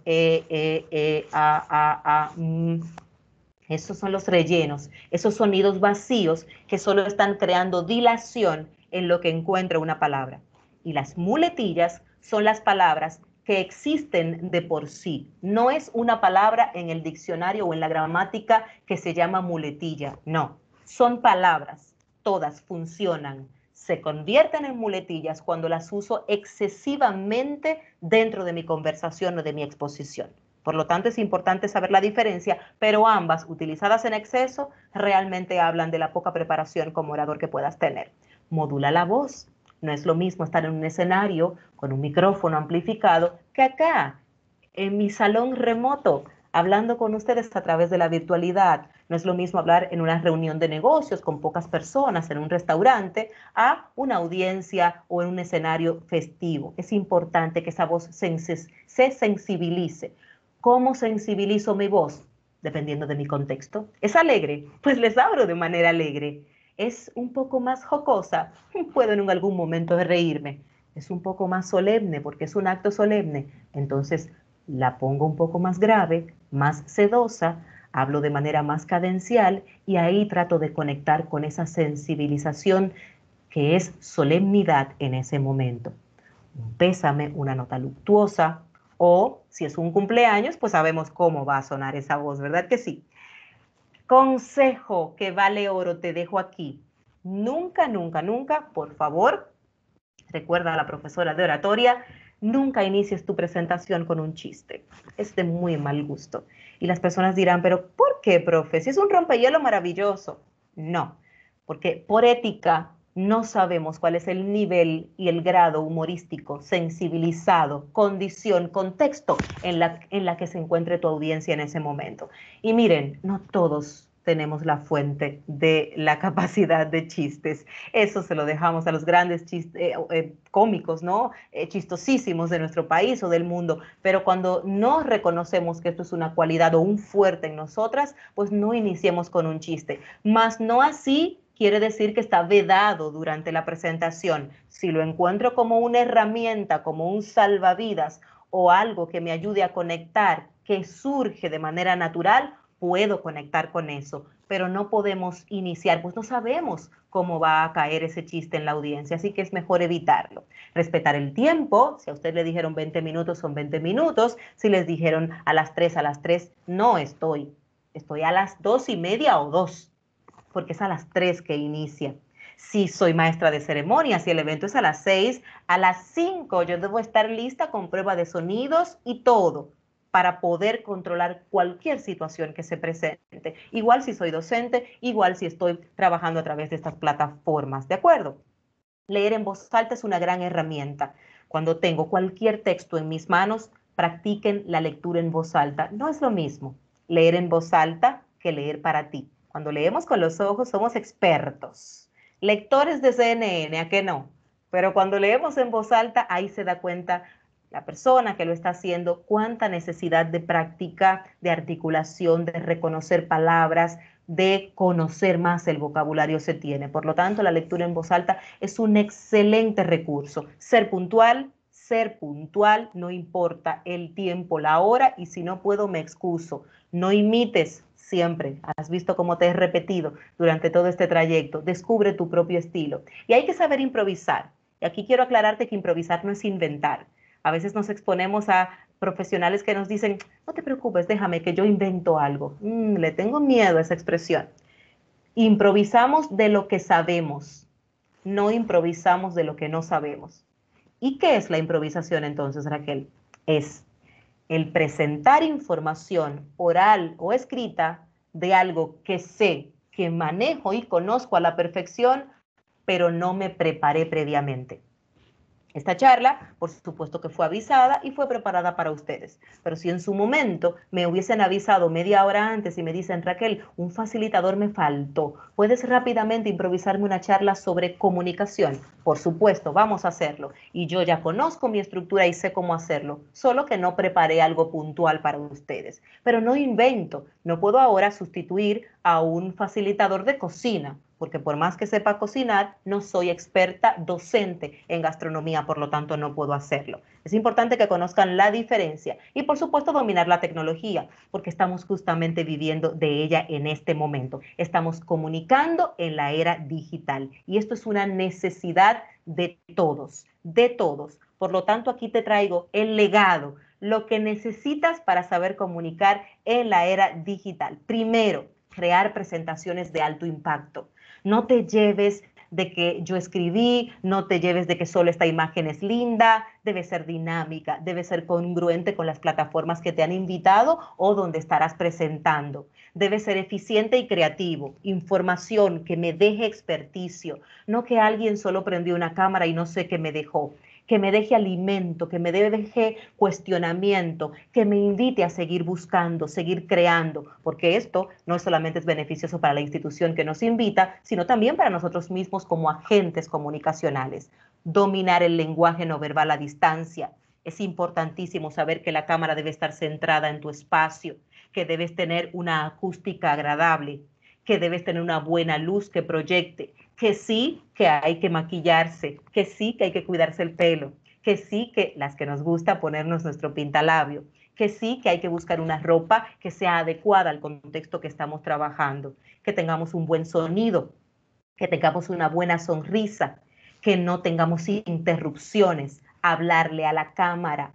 Esos son los rellenos, esos sonidos vacíos que solo están creando dilación en lo que encuentra una palabra. Y las muletillas son las palabras que existen de por sí. No es una palabra en el diccionario o en la gramática que se llama muletilla, no. Son palabras, todas funcionan. Se convierten en muletillas cuando las uso excesivamente dentro de mi conversación o de mi exposición. Por lo tanto, es importante saber la diferencia, pero ambas, utilizadas en exceso, realmente hablan de la poca preparación como orador que puedas tener. Modula la voz. No es lo mismo estar en un escenario con un micrófono amplificado que acá, en mi salón remoto, hablando con ustedes a través de la virtualidad. No es lo mismo hablar en una reunión de negocios con pocas personas en un restaurante a una audiencia o en un escenario festivo. Es importante que esa voz se sensibilice. ¿Cómo sensibilizo mi voz? Dependiendo de mi contexto. ¿Es alegre? Pues les hablo de manera alegre. ¿Es un poco más jocosa? Puedo en algún momento reírme. ¿Es un poco más solemne porque es un acto solemne? Entonces la pongo un poco más grave, más sedosa, hablo de manera más cadencial y ahí trato de conectar con esa sensibilización que es solemnidad en ese momento. Un pésame, una nota luctuosa, o si es un cumpleaños, pues sabemos cómo va a sonar esa voz, ¿verdad que sí? Consejo que vale oro, te dejo aquí. Nunca, nunca, nunca, por favor, recuerda a la profesora de oratoria, nunca inicies tu presentación con un chiste. Es de muy mal gusto. Y las personas dirán, pero ¿por qué, profe? Si es un rompehielo maravilloso. No, porque por ética no sabemos cuál es el nivel y el grado humorístico, sensibilizado, condición, contexto en la que se encuentre tu audiencia en ese momento. Y miren, no todos tenemos la fuente de la capacidad de chistes. Eso se lo dejamos a los grandes cómicos, ¿no? Chistosísimos de nuestro país o del mundo. Pero cuando no reconocemos que esto es una cualidad o un fuerte en nosotras, pues no iniciemos con un chiste. Más no así quiere decir que está vedado durante la presentación. Si lo encuentro como una herramienta, como un salvavidas o algo que me ayude a conectar, que surge de manera natural, puedo conectar con eso, pero no podemos iniciar, pues no sabemos cómo va a caer ese chiste en la audiencia, así que es mejor evitarlo. Respetar el tiempo, si a usted le dijeron 20 minutos, son 20 minutos, si les dijeron a las 3, no estoy a las 2:30 o 2, porque es a las 3 que inicia. Si soy maestra de ceremonias y el evento es a las 6, a las 5 yo debo estar lista con prueba de sonidos y todo, para poder controlar cualquier situación que se presente. Igual si soy docente, igual si estoy trabajando a través de estas plataformas, ¿de acuerdo? Leer en voz alta es una gran herramienta. Cuando tengo cualquier texto en mis manos, practiquen la lectura en voz alta. No es lo mismo leer en voz alta que leer para ti. Cuando leemos con los ojos somos expertos. Lectores de CNN, ¿a qué no? Pero cuando leemos en voz alta, ahí se da cuenta la persona que lo está haciendo, cuánta necesidad de práctica, de articulación, de reconocer palabras, de conocer más el vocabulario se tiene. Por lo tanto, la lectura en voz alta es un excelente recurso. Ser puntual, no importa el tiempo, la hora, y si no puedo me excuso. No imites siempre. Has visto cómo te he repetido durante todo este trayecto. Descubre tu propio estilo. Y hay que saber improvisar. Y aquí quiero aclararte que improvisar no es inventar. A veces nos exponemos a profesionales que nos dicen, no te preocupes, déjame que yo invento algo. Le tengo miedo a esa expresión. Improvisamos de lo que sabemos, no improvisamos de lo que no sabemos. ¿Y qué es la improvisación entonces, Raquel? Es el presentar información oral o escrita de algo que sé, que manejo y conozco a la perfección, pero no me preparé previamente. Esta charla, por supuesto que fue avisada y fue preparada para ustedes. Pero si en su momento me hubiesen avisado media hora antes y me dicen, Raquel, un facilitador me faltó, ¿puedes rápidamente improvisarme una charla sobre comunicación? Por supuesto, vamos a hacerlo. Y yo ya conozco mi estructura y sé cómo hacerlo, solo que no preparé algo puntual para ustedes. Pero no invento, no puedo ahora sustituir a un facilitador de cocina, porque por más que sepa cocinar, no soy experta docente en gastronomía, por lo tanto no puedo hacerlo. Es importante que conozcan la diferencia y por supuesto dominar la tecnología, porque estamos justamente viviendo de ella en este momento. Estamos comunicando en la era digital y esto es una necesidad de todos, de todos. Por lo tanto, aquí te traigo el legado, lo que necesitas para saber comunicar en la era digital. Primero, crear presentaciones de alto impacto. No te lleves de que yo escribí, no te lleves de que solo esta imagen es linda, debe ser dinámica, debe ser congruente con las plataformas que te han invitado o donde estarás presentando. Debe ser eficiente y creativo, información que me deje experticio, no que alguien solo prendió una cámara y no sé qué me dejó. Que me deje alimento, que me deje cuestionamiento, que me invite a seguir buscando, seguir creando, porque esto no solamente es beneficioso para la institución que nos invita, sino también para nosotros mismos como agentes comunicacionales. Dominar el lenguaje no verbal a distancia. Es importantísimo saber que la cámara debe estar centrada en tu espacio, que debes tener una acústica agradable, que debes tener una buena luz que proyecte, que sí que hay que maquillarse, que sí que hay que cuidarse el pelo, que sí que las que nos gusta ponernos nuestro pintalabio, que sí que hay que buscar una ropa que sea adecuada al contexto que estamos trabajando, que tengamos un buen sonido, que tengamos una buena sonrisa, que no tengamos interrupciones, hablarle a la cámara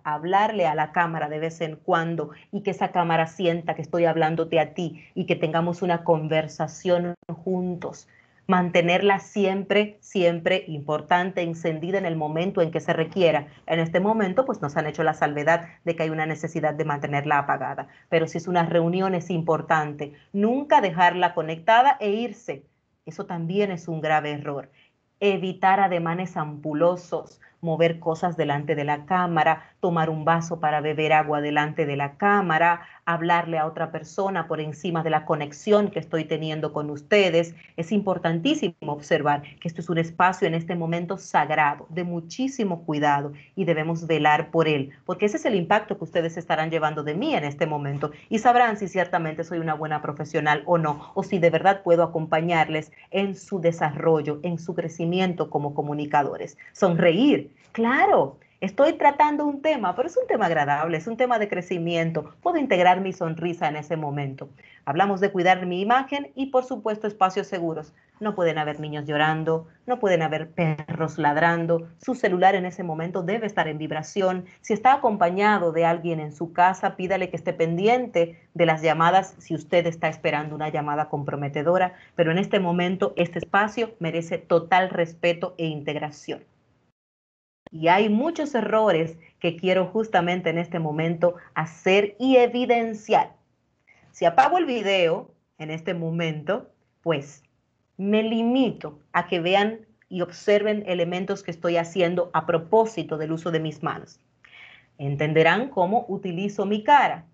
de vez en cuando y que esa cámara sienta que estoy hablándote a ti y que tengamos una conversación juntos. Mantenerla siempre, siempre importante, encendida en el momento en que se requiera. En este momento, pues nos han hecho la salvedad de que hay una necesidad de mantenerla apagada. Pero si es una reunión es importante, nunca dejarla conectada e irse. Eso también es un grave error. Evitar ademanes ampulosos, mover cosas delante de la cámara, tomar un vaso para beber agua delante de la cámara, hablarle a otra persona por encima de la conexión que estoy teniendo con ustedes. Es importantísimo observar que esto es un espacio en este momento sagrado, de muchísimo cuidado y debemos velar por él, porque ese es el impacto que ustedes estarán llevando de mí en este momento y sabrán si ciertamente soy una buena profesional o no, o si de verdad puedo acompañarles en su desarrollo, en su crecimiento como comunicadores. Sonreír, claro. Estoy tratando un tema, pero es un tema agradable, es un tema de crecimiento. Puedo integrar mi sonrisa en ese momento. Hablamos de cuidar mi imagen y, por supuesto, espacios seguros. No pueden haber niños llorando, no pueden haber perros ladrando. Su celular en ese momento debe estar en vibración. Si está acompañado de alguien en su casa, pídale que esté pendiente de las llamadas si usted está esperando una llamada comprometedora. Pero en este momento, este espacio merece total respeto e integración. Y hay muchos errores que quiero justamente en este momento hacer y evidenciar. Si apago el video en este momento, pues me limito a que vean y observen elementos que estoy haciendo a propósito del uso de mis manos. Entenderán cómo utilizo mi cara.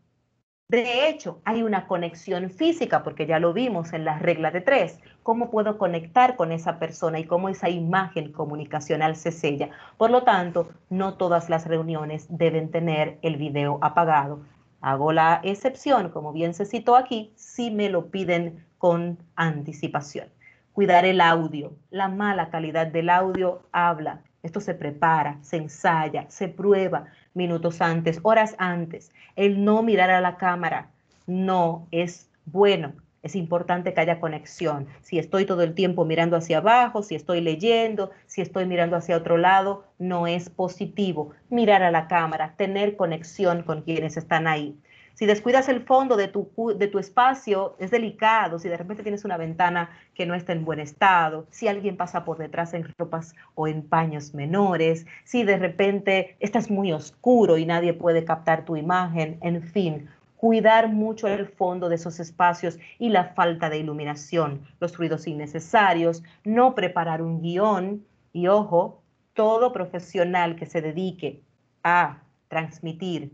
De hecho, hay una conexión física, porque ya lo vimos en la regla de 3. ¿Cómo puedo conectar con esa persona y cómo esa imagen comunicacional se sella? Por lo tanto, no todas las reuniones deben tener el video apagado. Hago la excepción, como bien se citó aquí, si me lo piden con anticipación. Cuidar el audio. La mala calidad del audio habla. Esto se prepara, se ensaya, se prueba minutos antes, horas antes. El no mirar a la cámara no es bueno. Es importante que haya conexión. Si estoy todo el tiempo mirando hacia abajo, si estoy leyendo, si estoy mirando hacia otro lado, no es positivo. Mirar a la cámara, tener conexión con quienes están ahí. Si descuidas el fondo de tu espacio, es delicado. Si de repente tienes una ventana que no está en buen estado, si alguien pasa por detrás en ropas o en paños menores, si de repente estás muy oscuro y nadie puede captar tu imagen, en fin, cuidar mucho el fondo de esos espacios y la falta de iluminación, los ruidos innecesarios, no preparar un guión y, ojo, todo profesional que se dedique a transmitir,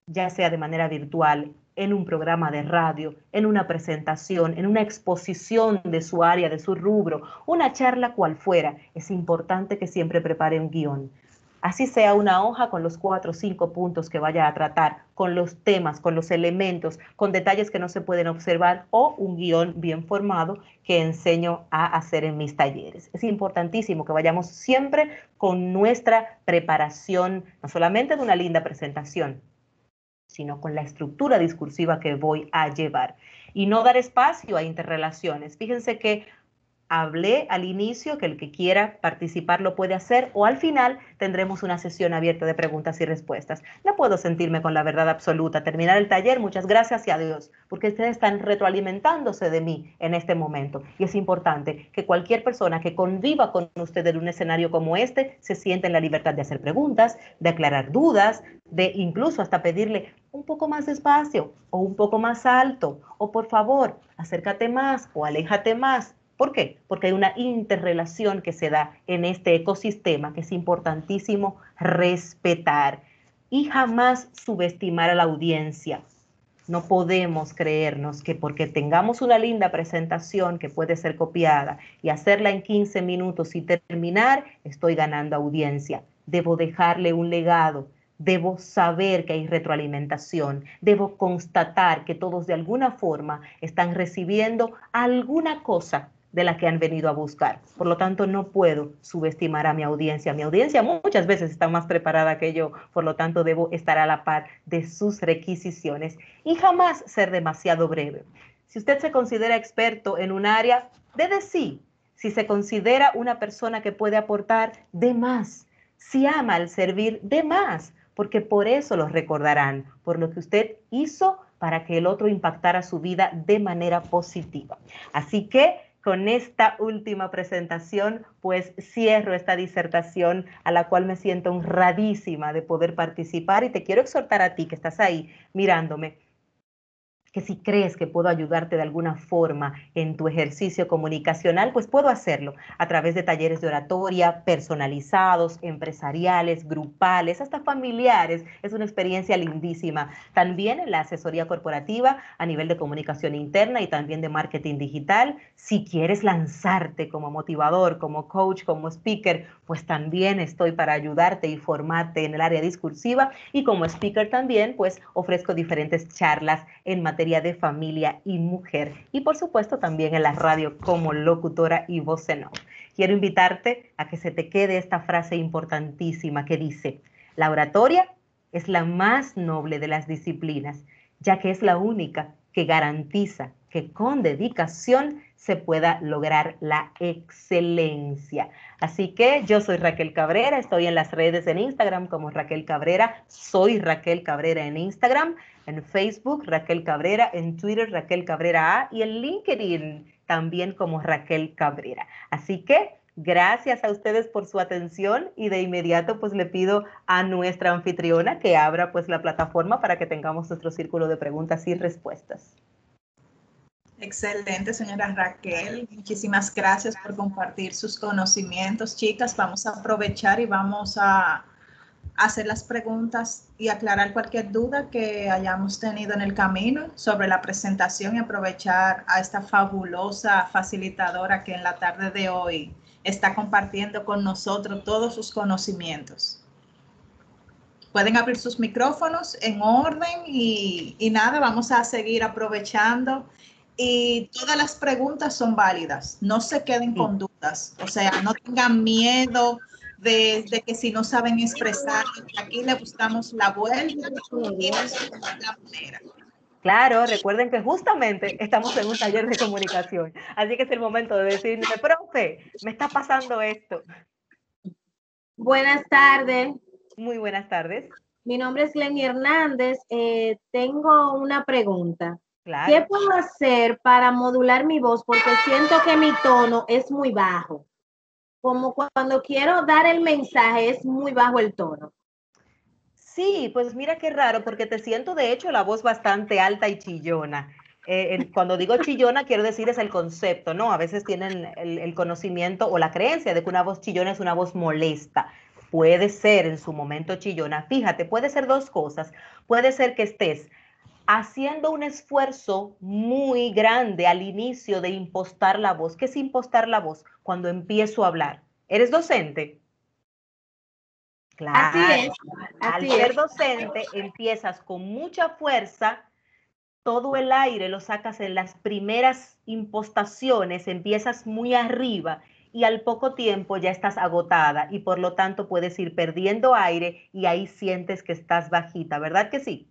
ya sea de manera virtual, en un programa de radio, en una presentación, en una exposición de su área, de su rubro, una charla cual fuera, es importante que siempre prepare un guión. Así sea una hoja con los 4 o 5 puntos que vaya a tratar, con los temas, con los elementos, con detalles que no se pueden observar, o un guión bien formado que enseño a hacer en mis talleres. Es importantísimo que vayamos siempre con nuestra preparación, no solamente de una linda presentación, sino con la estructura discursiva que voy a llevar. Y no dar espacio a interrelaciones. Fíjense que hablé al inicio que el que quiera participar lo puede hacer, o al final tendremos una sesión abierta de preguntas y respuestas. No puedo sentirme con la verdad absoluta. Terminar el taller, muchas gracias y adiós, porque ustedes están retroalimentándose de mí en este momento. Y es importante que cualquier persona que conviva con usted en un escenario como este se sienta en la libertad de hacer preguntas, de aclarar dudas, de incluso hasta pedirle un poco más despacio o un poco más alto, o por favor, acércate más o aléjate más. ¿Por qué? Porque hay una interrelación que se da en este ecosistema que es importantísimo respetar y jamás subestimar a la audiencia. No podemos creernos que porque tengamos una linda presentación que puede ser copiada y hacerla en 15 minutos y terminar, estoy ganando audiencia. Debo dejarle un legado. Debo saber que hay retroalimentación, debo constatar que todos de alguna forma están recibiendo alguna cosa de la que han venido a buscar. Por lo tanto, no puedo subestimar a mi audiencia. Mi audiencia muchas veces está más preparada que yo, por lo tanto, debo estar a la par de sus requisiciones y jamás ser demasiado breve. Si usted se considera experto en un área, dé sí. Si se considera una persona que puede aportar, dé más. Si ama el servir, dé más, porque por eso lo recordarán, por lo que usted hizo para que el otro impactara su vida de manera positiva. Así que con esta última presentación, pues cierro esta disertación a la cual me siento honradísima de poder participar y te quiero exhortar a ti que estás ahí mirándome, que si crees que puedo ayudarte de alguna forma en tu ejercicio comunicacional, pues puedo hacerlo a través de talleres de oratoria personalizados, empresariales, grupales, hasta familiares. Es una experiencia lindísima. También en la asesoría corporativa a nivel de comunicación interna y también de marketing digital. Si quieres lanzarte como motivador, como coach, como speaker, pues también estoy para ayudarte y formarte en el área discursiva, y como speaker también pues ofrezco diferentes charlas en materia de familia y mujer, y por supuesto también en la radio como locutora y voz en off. Quiero invitarte a que se te quede esta frase importantísima que dice: la oratoria es la más noble de las disciplinas, ya que es la única que garantiza que con dedicación se pueda lograr la excelencia. Así que yo soy Raquel Cabrera, estoy en las redes en Instagram como Raquel Cabrera, soy Raquel Cabrera en Instagram, en Facebook Raquel Cabrera, en Twitter Raquel Cabrera A y en LinkedIn también como Raquel Cabrera. Así que gracias a ustedes por su atención y de inmediato pues le pido a nuestra anfitriona que abra pues la plataforma para que tengamos nuestro círculo de preguntas y respuestas. Excelente, señora Raquel. Muchísimas gracias por compartir sus conocimientos. Chicas, vamos a aprovechar y vamos a hacer las preguntas y aclarar cualquier duda que hayamos tenido en el camino sobre la presentación y aprovechar a esta fabulosa facilitadora que en la tarde de hoy está compartiendo con nosotros todos sus conocimientos. Pueden abrir sus micrófonos en orden y nada, vamos a seguir aprovechando. Y todas las preguntas son válidas, no se queden con dudas, o sea, no tengan miedo de que si no saben expresar, aquí le buscamos la vuelta y buscamos la manera. Claro, recuerden que justamente estamos en un taller de comunicación, así que es el momento de decirle, profe, me está pasando esto. Buenas tardes. Muy buenas tardes. Mi nombre es Lenny Hernández. Tengo una pregunta. Claro. ¿Qué puedo hacer para modular mi voz? Porque siento que mi tono es muy bajo. Como cuando quiero dar el mensaje, es muy bajo el tono. Sí, pues mira qué raro, porque te siento de hecho la voz bastante alta y chillona. Cuando digo chillona, quiero decir es el concepto, ¿no? A veces tienen el conocimiento o la creencia de que una voz chillona es una voz molesta. Puede ser en su momento chillona. Fíjate, puede ser dos cosas. Puede ser que estés haciendo un esfuerzo muy grande al inicio de impostar la voz. ¿Qué es impostar la voz? Cuando empiezo a hablar. ¿Eres docente? Claro. Así es. Al ser docente, empiezas con mucha fuerza, todo el aire lo sacas en las primeras impostaciones, empiezas muy arriba y al poco tiempo ya estás agotada y por lo tanto puedes ir perdiendo aire y ahí sientes que estás bajita, ¿verdad que sí?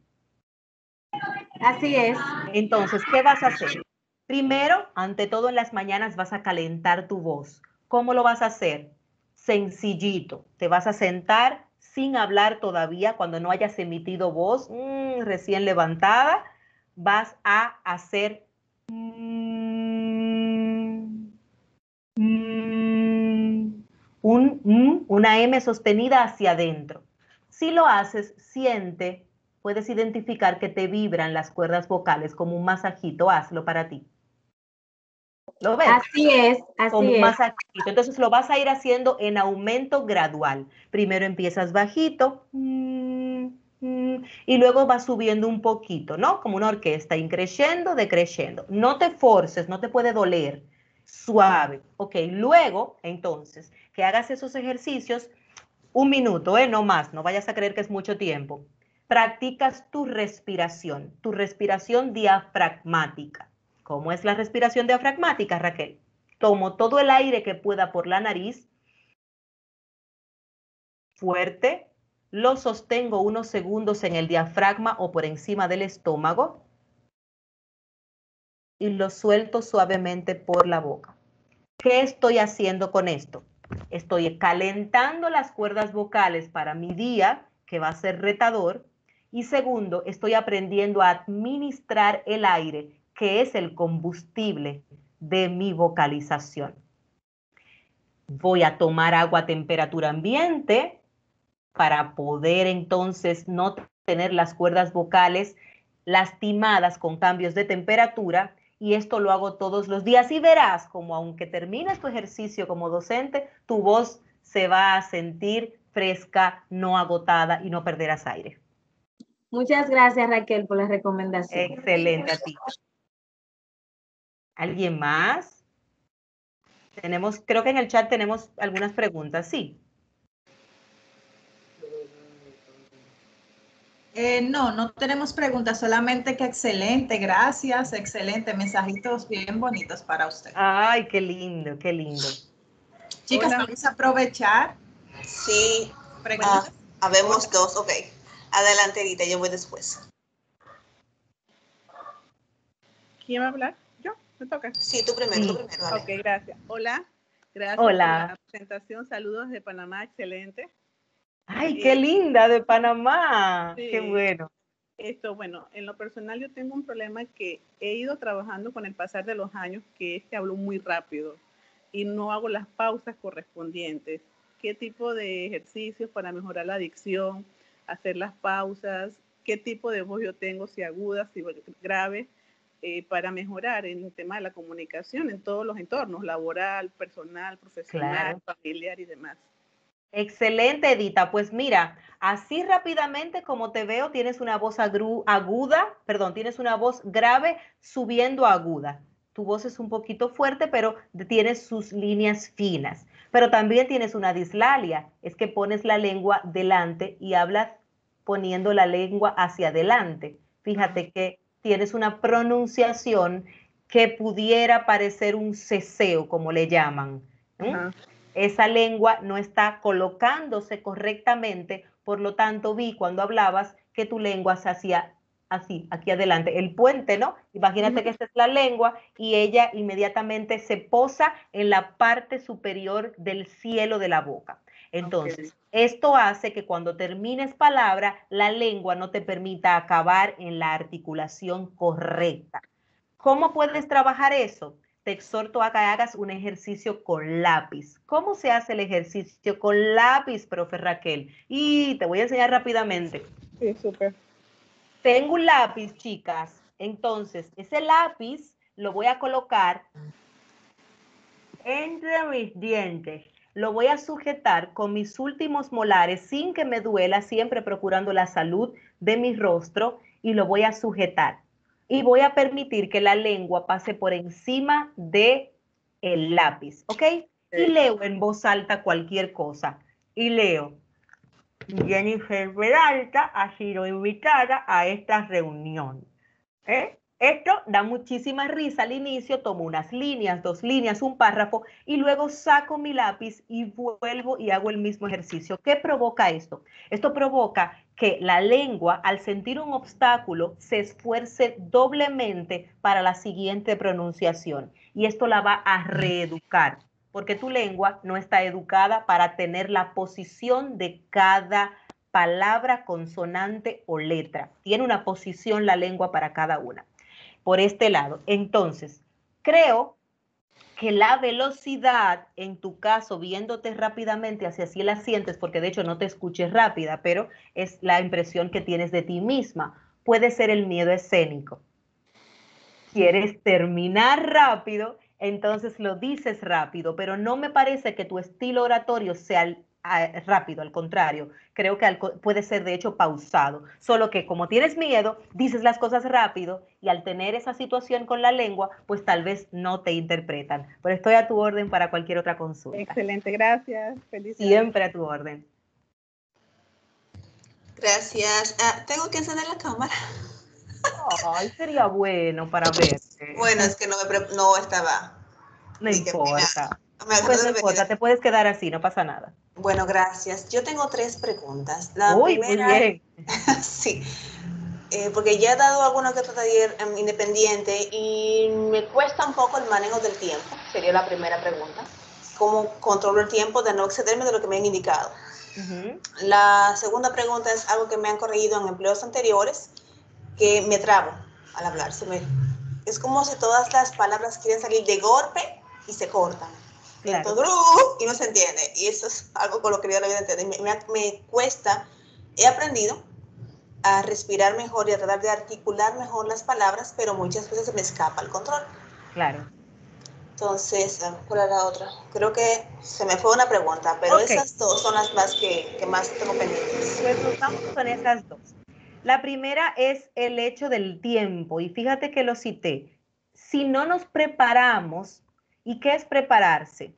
Así es. Entonces, ¿qué vas a hacer? Primero, ante todo en las mañanas vas a calentar tu voz. ¿Cómo lo vas a hacer? Sencillito. Te vas a sentar sin hablar todavía cuando no hayas emitido voz recién levantada. Vas a hacer una M sostenida hacia adentro. Si lo haces, siente, puedes identificar que te vibran las cuerdas vocales como un masajito. Hazlo para ti. ¿Lo ves? Así es, Como así un es. masajito. Entonces lo vas a ir haciendo en aumento gradual. Primero empiezas bajito y luego vas subiendo un poquito, ¿no? Como una orquesta, increciendo, decreciendo. No te forces, no te puede doler. Suave. Ok, luego, entonces, que hagas esos ejercicios, 1 minuto, no más, no vayas a creer que es mucho tiempo. Practicas tu respiración diafragmática. ¿Cómo es la respiración diafragmática, Raquel? Tomo todo el aire que pueda por la nariz, fuerte, lo sostengo unos segundos en el diafragma o por encima del estómago y lo suelto suavemente por la boca. ¿Qué estoy haciendo con esto? Estoy calentando las cuerdas vocales para mi día, que va a ser retador, y segundo, estoy aprendiendo a administrar el aire, que es el combustible de mi vocalización. Voy a tomar agua a temperatura ambiente para poder entonces no tener las cuerdas vocales lastimadas con cambios de temperatura, y esto lo hago todos los días y verás como aunque termines tu ejercicio como docente, tu voz se va a sentir fresca, no agotada y no perderás aire. Muchas gracias, Raquel, por la recomendación. Excelente a ti. ¿Alguien más? Creo que en el chat tenemos algunas preguntas, sí. No tenemos preguntas, solamente que excelente, gracias, excelente, mensajitos bien bonitos para usted. Ay, qué lindo, qué lindo. Chicas, vamos a aprovechar. Sí, Preguntas. habemos dos, ok. Adelante, Edita, yo voy después. ¿Quién va a hablar? ¿Yo? ¿Me toca? Sí, tú primero, dale. Ok, gracias. Hola, gracias Hola. por la presentación. Saludos de Panamá, excelente. Ay, qué linda de Panamá. Sí. Qué bueno. Bueno, en lo personal yo tengo un problema que he ido trabajando con el pasar de los años, que es que hablo muy rápido y no hago las pausas correspondientes. ¿Qué tipo de ejercicios para mejorar la dicción, hacer las pausas? ¿Qué tipo de voz yo tengo, si aguda, si grave, para mejorar en el tema de la comunicación en todos los entornos, laboral, personal, profesional, familiar y demás? Excelente, Edita. Pues mira, así rápidamente como te veo, tienes una voz aguda, perdón, tienes una voz grave subiendo a aguda. Tu voz es un poquito fuerte, pero tienes sus líneas finas. Pero también tienes una dislalia, es que pones la lengua delante y hablas poniendo la lengua hacia adelante. Fíjate que tienes una pronunciación que pudiera parecer un ceseo, como le llaman. Ajá. Esa lengua no está colocándose correctamente, por lo tanto vi cuando hablabas que tu lengua se hacía así, aquí adelante, el puente, ¿no? Imagínate que esta es la lengua y ella inmediatamente se posa en la parte superior del cielo de la boca. Entonces, esto hace que cuando termines palabra, la lengua no te permita acabar en la articulación correcta. ¿Cómo puedes trabajar eso? Te exhorto a que hagas un ejercicio con lápiz. ¿Cómo se hace el ejercicio con lápiz, profe Raquel? Y te voy a enseñar rápidamente. Sí, súper. Tengo un lápiz, chicas. Entonces, ese lápiz lo voy a colocar entre mis dientes. Lo voy a sujetar con mis últimos molares sin que me duela, siempre procurando la salud de mi rostro, y lo voy a sujetar. Y voy a permitir que la lengua pase por encima de el lápiz, ¿ok? Y leo en voz alta cualquier cosa. Y leo, Jennifer Peralta ha sido invitada a esta reunión. Esto da muchísima risa al inicio, tomo unas líneas, 2 líneas, un párrafo y luego saco mi lápiz y vuelvo y hago el mismo ejercicio. ¿Qué provoca esto? Esto provoca que la lengua, al sentir un obstáculo, se esfuerce doblemente para la siguiente pronunciación y esto la va a reeducar, porque tu lengua no está educada para tener la posición de cada palabra, consonante o letra. Tiene una posición la lengua para cada una. Por este lado. Entonces, creo que la velocidad, en tu caso, viéndote rápidamente hacia así la sientes, porque de hecho no te escuches rápida, pero es la impresión que tienes de ti misma, puede ser el miedo escénico. Quieres terminar rápido, entonces lo dices rápido, pero no me parece que tu estilo oratorio sea rápido, al contrario, creo que puede ser de hecho pausado, solo que como tienes miedo, dices las cosas rápido y al tener esa situación con la lengua, pues tal vez no te interpretan, pero estoy a tu orden para cualquier otra consulta. Excelente, gracias. Felicidades. Siempre a tu orden. Gracias. Tengo que encender la cámara. Ay, sería bueno para verte. Bueno, es que no estaba. No importa. Pues no importa, te puedes quedar así, no pasa nada. Bueno, gracias. Yo tengo 3 preguntas. La Uy, primera, muy bien. sí, porque ya he dado alguna que otra taller independiente y me cuesta un poco el manejo del tiempo. Sería la primera pregunta. ¿Cómo controlo el tiempo de no excederme de lo que me han indicado? La segunda pregunta es algo que me han corregido en empleos anteriores, que me trabo al hablar. Es como si todas las palabras quieren salir de golpe y se cortan. Claro. Entonces, y no se entiende. Y eso es algo con lo que yo la vida entender. Me cuesta, he aprendido a respirar mejor y a tratar de articular mejor las palabras, pero muchas veces se me escapa el control. Claro. Entonces, ¿cuál era la otra? Creo que se me fue una pregunta, pero esas 2 son las más que más tengo pendientes. Pues nos vamos con esas 2. La primera es el hecho del tiempo, y fíjate que lo cité. Si no nos preparamos, ¿y qué es prepararse?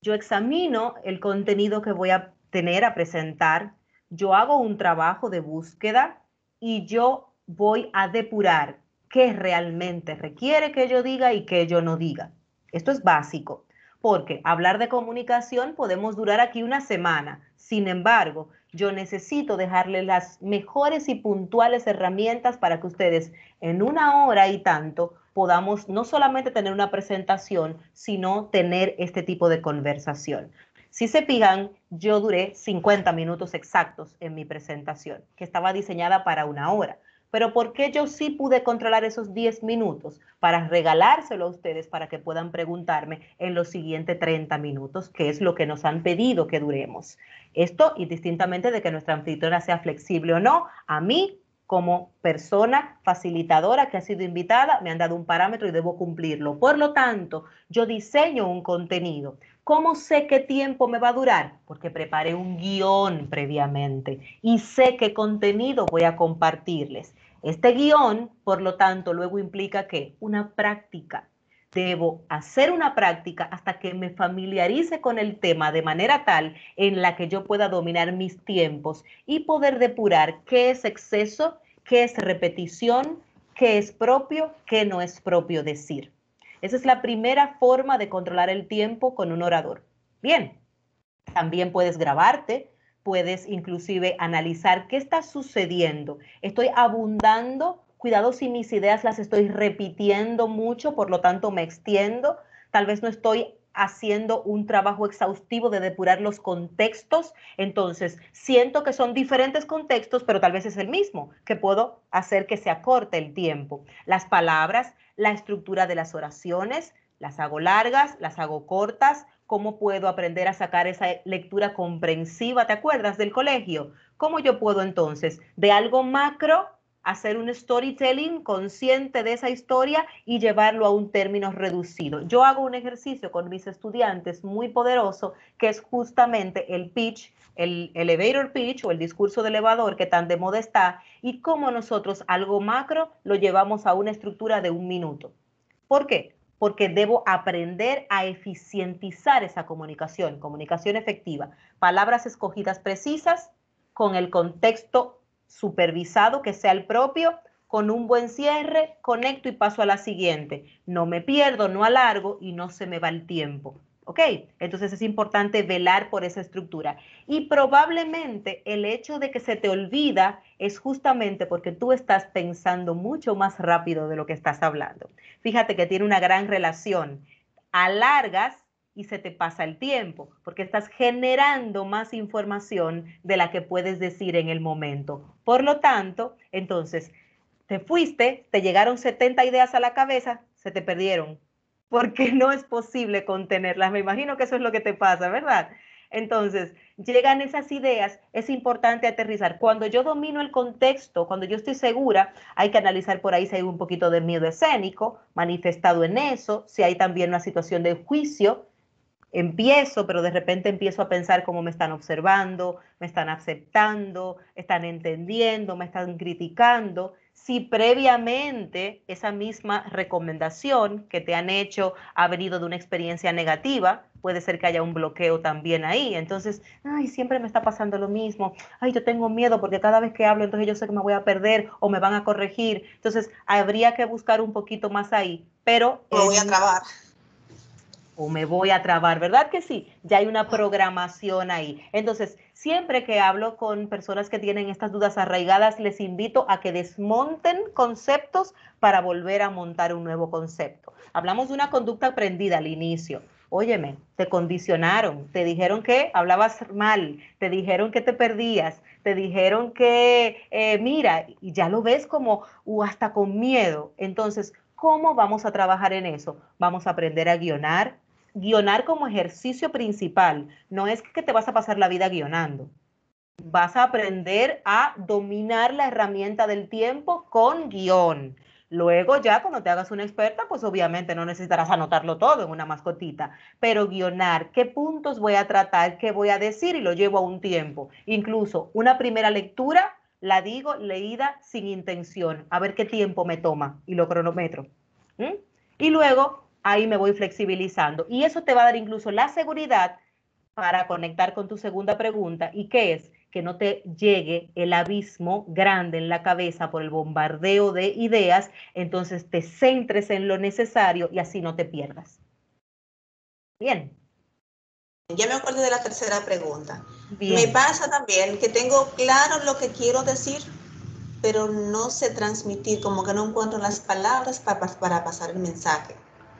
Yo examino el contenido que voy a tener a presentar, yo hago un trabajo de búsqueda y yo voy a depurar qué realmente requiere que yo diga y qué yo no diga. Esto es básico, porque hablar de comunicación podemos durar aquí una semana. Sin embargo, yo necesito dejarles las mejores y puntuales herramientas para que ustedes en 1 hora y tanto podamos no solamente tener una presentación, sino tener este tipo de conversación. Si se fijan, yo duré 50 minutos exactos en mi presentación, que estaba diseñada para 1 hora. Pero ¿por qué yo sí pude controlar esos 10 minutos? Para regalárselo a ustedes para que puedan preguntarme en los siguientes 30 minutos, que es lo que nos han pedido que duremos. Esto, indistintamente de que nuestra anfitriona sea flexible o no, a mí Como persona facilitadora que ha sido invitada, me han dado un parámetro y debo cumplirlo. Por lo tanto, yo diseño un contenido. ¿Cómo sé qué tiempo me va a durar? Porque preparé un guión previamente y sé qué contenido voy a compartirles. Este guión, por lo tanto, luego implica ¿qué? Una práctica. Debo hacer una práctica hasta que me familiarice con el tema de manera tal en la que yo pueda dominar mis tiempos y poder depurar qué es exceso, qué es repetición, qué es propio, qué no es propio decir. Esa es la primera forma de controlar el tiempo con un orador. Bien, también puedes grabarte, puedes inclusive analizar qué está sucediendo. Estoy abundando, cuidado si mis ideas las estoy repitiendo mucho, por lo tanto me extiendo. Tal vez no estoy haciendo un trabajo exhaustivo de depurar los contextos, entonces siento que son diferentes contextos, pero tal vez es el mismo, que puedo hacer que se acorte el tiempo. Las palabras, la estructura de las oraciones, las hago largas, las hago cortas. ¿Cómo puedo aprender a sacar esa lectura comprensiva? ¿Te acuerdas del colegio? ¿Cómo yo puedo entonces de algo macro hacer un storytelling consciente de esa historia y llevarlo a un término reducido? Yo hago un ejercicio con mis estudiantes muy poderoso que es justamente el pitch, el elevator pitch o el discurso de elevador que tan de moda está, y cómo nosotros algo macro lo llevamos a una estructura de 1 minuto. ¿Por qué? Porque debo aprender a eficientizar esa comunicación, comunicación efectiva, palabras escogidas precisas, con el contexto supervisado que sea el propio, con un buen cierre, conecto y paso a la siguiente. No me pierdo, no alargo y no se me va el tiempo. ¿Ok? Entonces es importante velar por esa estructura. Y probablemente el hecho de que se te olvida es justamente porque tú estás pensando mucho más rápido de lo que estás hablando. Fíjate que tiene una gran relación. Alargas y se te pasa el tiempo, porque estás generando más información de la que puedes decir en el momento. Por lo tanto, entonces, te fuiste, te llegaron 70 ideas a la cabeza, se te perdieron, porque no es posible contenerlas. Me imagino que eso es lo que te pasa, ¿verdad? Entonces, llegan esas ideas, es importante aterrizar. Cuando yo domino el contexto, cuando yo estoy segura, hay que analizar por ahí si hay un poquito de miedo escénico manifestado en eso, si hay también una situación de juicio. Empiezo, pero de repente empiezo a pensar cómo me están observando, me están aceptando, están entendiendo, me están criticando. Si previamente esa misma recomendación que te han hecho ha venido de una experiencia negativa, puede ser que haya un bloqueo también ahí. Entonces, ay, siempre me está pasando lo mismo. Ay, yo tengo miedo porque cada vez que hablo, entonces yo sé que me voy a perder o me van a corregir. Entonces, habría que buscar un poquito más ahí. Pero me voy a trabar. O me voy a trabar, ¿verdad que sí? Ya hay una programación ahí. Entonces, siempre que hablo con personas que tienen estas dudas arraigadas, les invito a que desmonten conceptos para volver a montar un nuevo concepto. Hablamos de una conducta aprendida al inicio. Óyeme, te condicionaron, te dijeron que hablabas mal, te dijeron que te perdías, te dijeron que, mira, y ya lo ves como hasta con miedo. Entonces, ¿cómo vamos a trabajar en eso? Vamos a aprender a guionar. Guionar como ejercicio principal. No es que te vas a pasar la vida guionando. Vas a aprender a dominar la herramienta del tiempo con guión. Luego ya cuando te hagas una experta, pues obviamente no necesitarás anotarlo todo en una mascotita, pero guionar, qué puntos voy a tratar, qué voy a decir y lo llevo a un tiempo. Incluso una primera lectura la digo leída sin intención, a ver qué tiempo me toma y lo cronometro. ¿Mm? Y luego ahí me voy flexibilizando. Y eso te va a dar incluso la seguridad para conectar con tu segunda pregunta. ¿Y qué es? Que no te llegue el abismo grande en la cabeza por el bombardeo de ideas, entonces te centres en lo necesario y así no te pierdas. Bien. Ya me acuerdo de la tercera pregunta. Bien. Me pasa también que tengo claro lo que quiero decir, pero no sé transmitir, como que no encuentro las palabras para pasar el mensaje.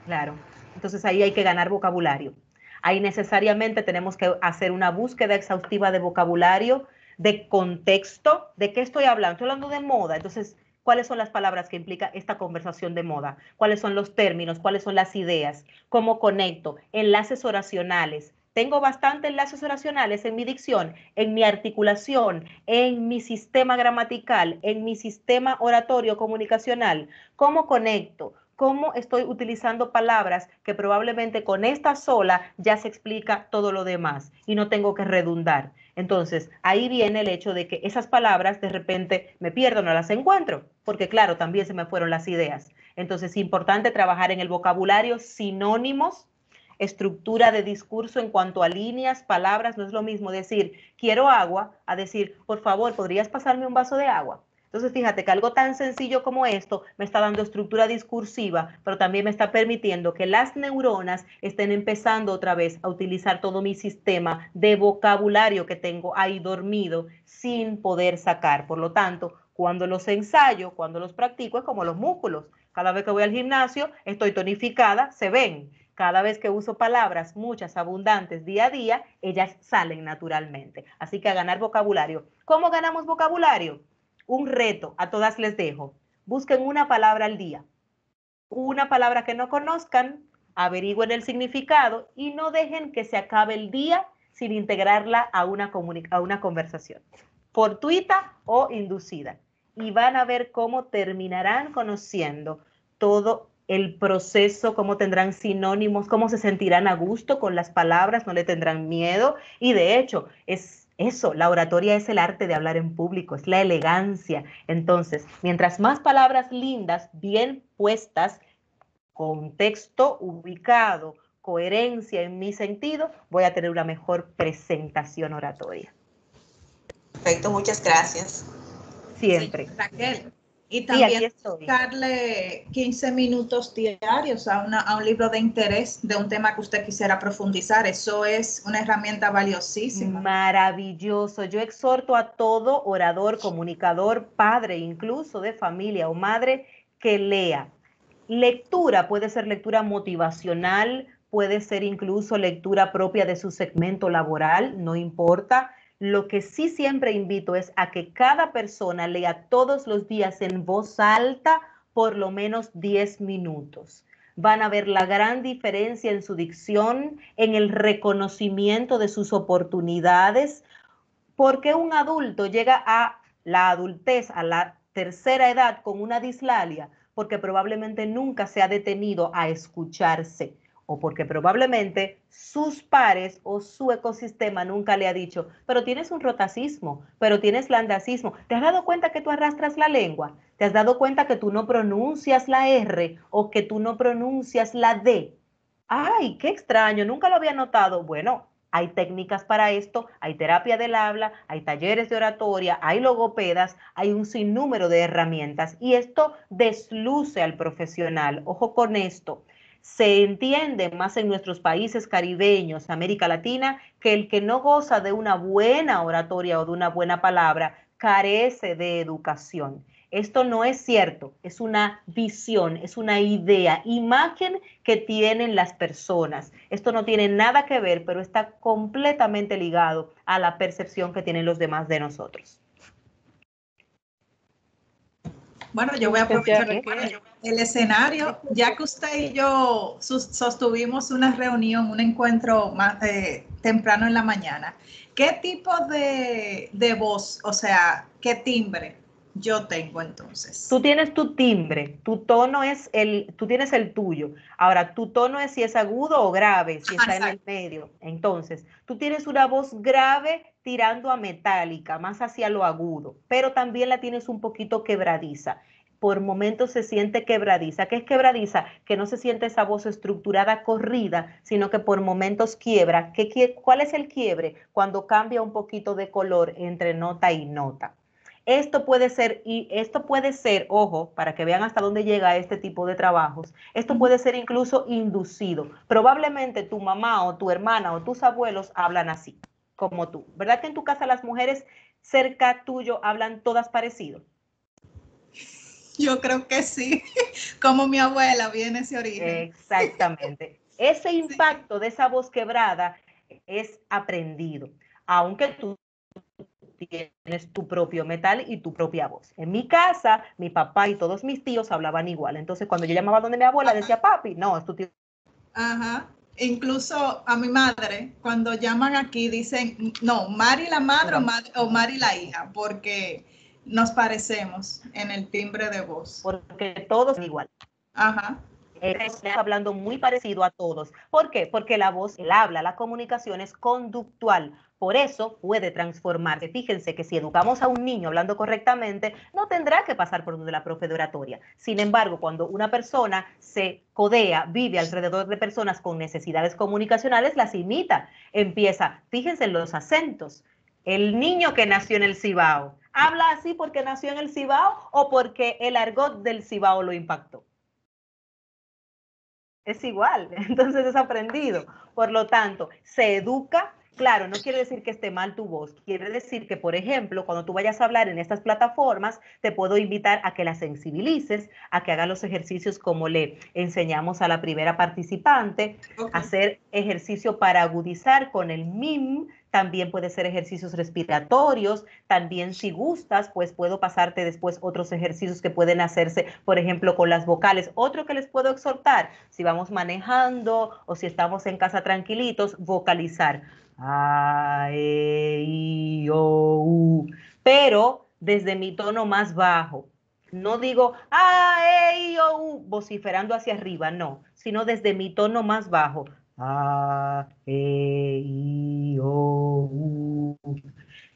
Claro. Entonces ahí hay que ganar vocabulario. Ahí necesariamente tenemos que hacer una búsqueda exhaustiva de vocabulario, de contexto, de qué estoy hablando. Estoy hablando de moda. Entonces, ¿cuáles son las palabras que implica esta conversación de moda? ¿Cuáles son los términos? ¿Cuáles son las ideas? ¿Cómo conecto? Enlaces oracionales. tengo bastantes enlaces oracionales en mi dicción, en mi articulación, en mi sistema gramatical, en mi sistema oratorio comunicacional. ¿Cómo conecto? ¿Cómo estoy utilizando palabras que probablemente con esta sola ya se explica todo lo demás y no tengo que redundar? Entonces, ahí viene el hecho de que esas palabras de repente me pierdo, no las encuentro, porque claro, también se me fueron las ideas. Entonces, es importante trabajar en el vocabulario, sinónimos, estructura de discurso en cuanto a líneas, palabras. No es lo mismo decir quiero agua a decir por favor, ¿podrías pasarme un vaso de agua? Entonces, fíjate que algo tan sencillo como esto me está dando estructura discursiva, pero también me está permitiendo que las neuronas estén empezando otra vez a utilizar todo mi sistema de vocabulario que tengo ahí dormido sin poder sacar. Por lo tanto, cuando los ensayo, cuando los practico, es como los músculos. Cada vez que voy al gimnasio, estoy tonificada, se ven. Cada vez que uso palabras, muchas, abundantes, día a día, ellas salen naturalmente. Así que a ganar vocabulario. ¿Cómo ganamos vocabulario? Un reto, a todas les dejo. Busquen una palabra al día. Una palabra que no conozcan, averigüen el significado y no dejen que se acabe el día sin integrarla a una conversación, fortuita o inducida. Y van a ver cómo terminarán conociendo todo el proceso, cómo tendrán sinónimos, cómo se sentirán a gusto con las palabras, no le tendrán miedo. Y de hecho, es eso, la oratoria es el arte de hablar en público, es la elegancia. Entonces, mientras más palabras lindas, bien puestas, contexto ubicado, coherencia en mi sentido, voy a tener una mejor presentación oratoria. Perfecto, muchas gracias. Siempre. Sí, Raquel. Y Sí, también aquí estoy. dedicarle 15 minutos diarios a un libro de interés de un tema que usted quisiera profundizar. Eso es una herramienta valiosísima. Maravilloso. Yo exhorto a todo orador, comunicador, padre, incluso de familia o madre, que lea. Lectura puede ser lectura motivacional, puede ser incluso lectura propia de su segmento laboral, no importa. Lo que sí siempre invito es a que cada persona lea todos los días en voz alta por lo menos 10 minutos. Van a ver la gran diferencia en su dicción, en el reconocimiento de sus oportunidades, porque un adulto llega a la adultez, a la tercera edad con una dislalia, porque probablemente nunca se ha detenido a escucharse o porque probablemente sus pares o su ecosistema nunca le ha dicho, pero tienes un rotacismo, pero tienes landacismo. ¿Te has dado cuenta que tú arrastras la lengua? ¿Te has dado cuenta que tú no pronuncias la R o que tú no pronuncias la D? Ay, qué extraño, nunca lo había notado. Bueno, hay técnicas para esto, hay terapia del habla, hay talleres de oratoria, hay logopedas, hay un sinnúmero de herramientas y esto desluce al profesional. Ojo con esto. Se entiende más en nuestros países caribeños, América Latina, que el que no goza de una buena oratoria o de una buena palabra carece de educación. Esto no es cierto, es una visión, es una idea, imagen que tienen las personas. Esto no tiene nada que ver, pero está completamente ligado a la percepción que tienen los demás de nosotros. Bueno, yo voy a aprovechar el escenario, ya que usted y yo sostuvimos una reunión, un encuentro más temprano en la mañana. ¿Qué tipo de voz, o sea, qué timbre yo tengo entonces? Tú tienes tu timbre, tu tono es tú tienes el tuyo. Ahora, tu tono es si es agudo o grave, si está en el medio. Entonces, tú tienes una voz grave tirando a metálica, más hacia lo agudo, pero también la tienes un poquito quebradiza. Por momentos se siente quebradiza. ¿Qué es quebradiza? Que no se siente esa voz estructurada, corrida, sino que por momentos quiebra. ¿Cuál es el quiebre? Cuando cambia un poquito de color entre nota y nota. Esto puede ser, ojo, para que vean hasta dónde llega este tipo de trabajos, esto puede ser incluso inducido. Probablemente tu mamá o tu hermana o tus abuelos hablan así, como tú. ¿Verdad que en tu casa las mujeres cerca tuyo hablan todas parecido? Yo creo que sí, como mi abuela viene ese origen. Exactamente. Ese impacto de esa voz quebrada es aprendido, aunque tú tienes tu propio metal y tu propia voz. En mi casa, mi papá y todos mis tíos hablaban igual. Entonces, cuando yo llamaba donde mi abuela, decía, papi, no, es tu tío. Ajá. Incluso a mi madre, cuando llaman aquí, dicen, no, Mari la madre o Mari la hija, porque nos parecemos en el timbre de voz. Porque todos son igual. Ajá. Está hablando muy parecido a todos. ¿Por qué? Porque la voz, el habla, la comunicación es conductual. Por eso puede transformarse. Fíjense que si educamos a un niño hablando correctamente, no tendrá que pasar por donde la profe de oratoria. Sin embargo, cuando una persona se codea, vive alrededor de personas con necesidades comunicacionales, las imita. Empieza, fíjense en los acentos. El niño que nació en el Cibao, ¿habla así porque nació en el Cibao o porque el argot del Cibao lo impactó? Es igual, entonces es aprendido. Por lo tanto, se educa. Claro, no quiere decir que esté mal tu voz, quiere decir que, por ejemplo, cuando tú vayas a hablar en estas plataformas, te puedo invitar a que la sensibilices, a que hagas los ejercicios como le enseñamos a la primera participante, hacer ejercicio para agudizar con el MIM, también puede ser ejercicios respiratorios, también si gustas, pues puedo pasarte después otros ejercicios que pueden hacerse, por ejemplo, con las vocales. Otro que les puedo exhortar, si vamos manejando o si estamos en casa tranquilitos, vocalizar. A, E, I, O, U. Pero desde mi tono más bajo. No digo A, E, I, O, U, vociferando hacia arriba, no, sino desde mi tono más bajo. A, E, I, O, U.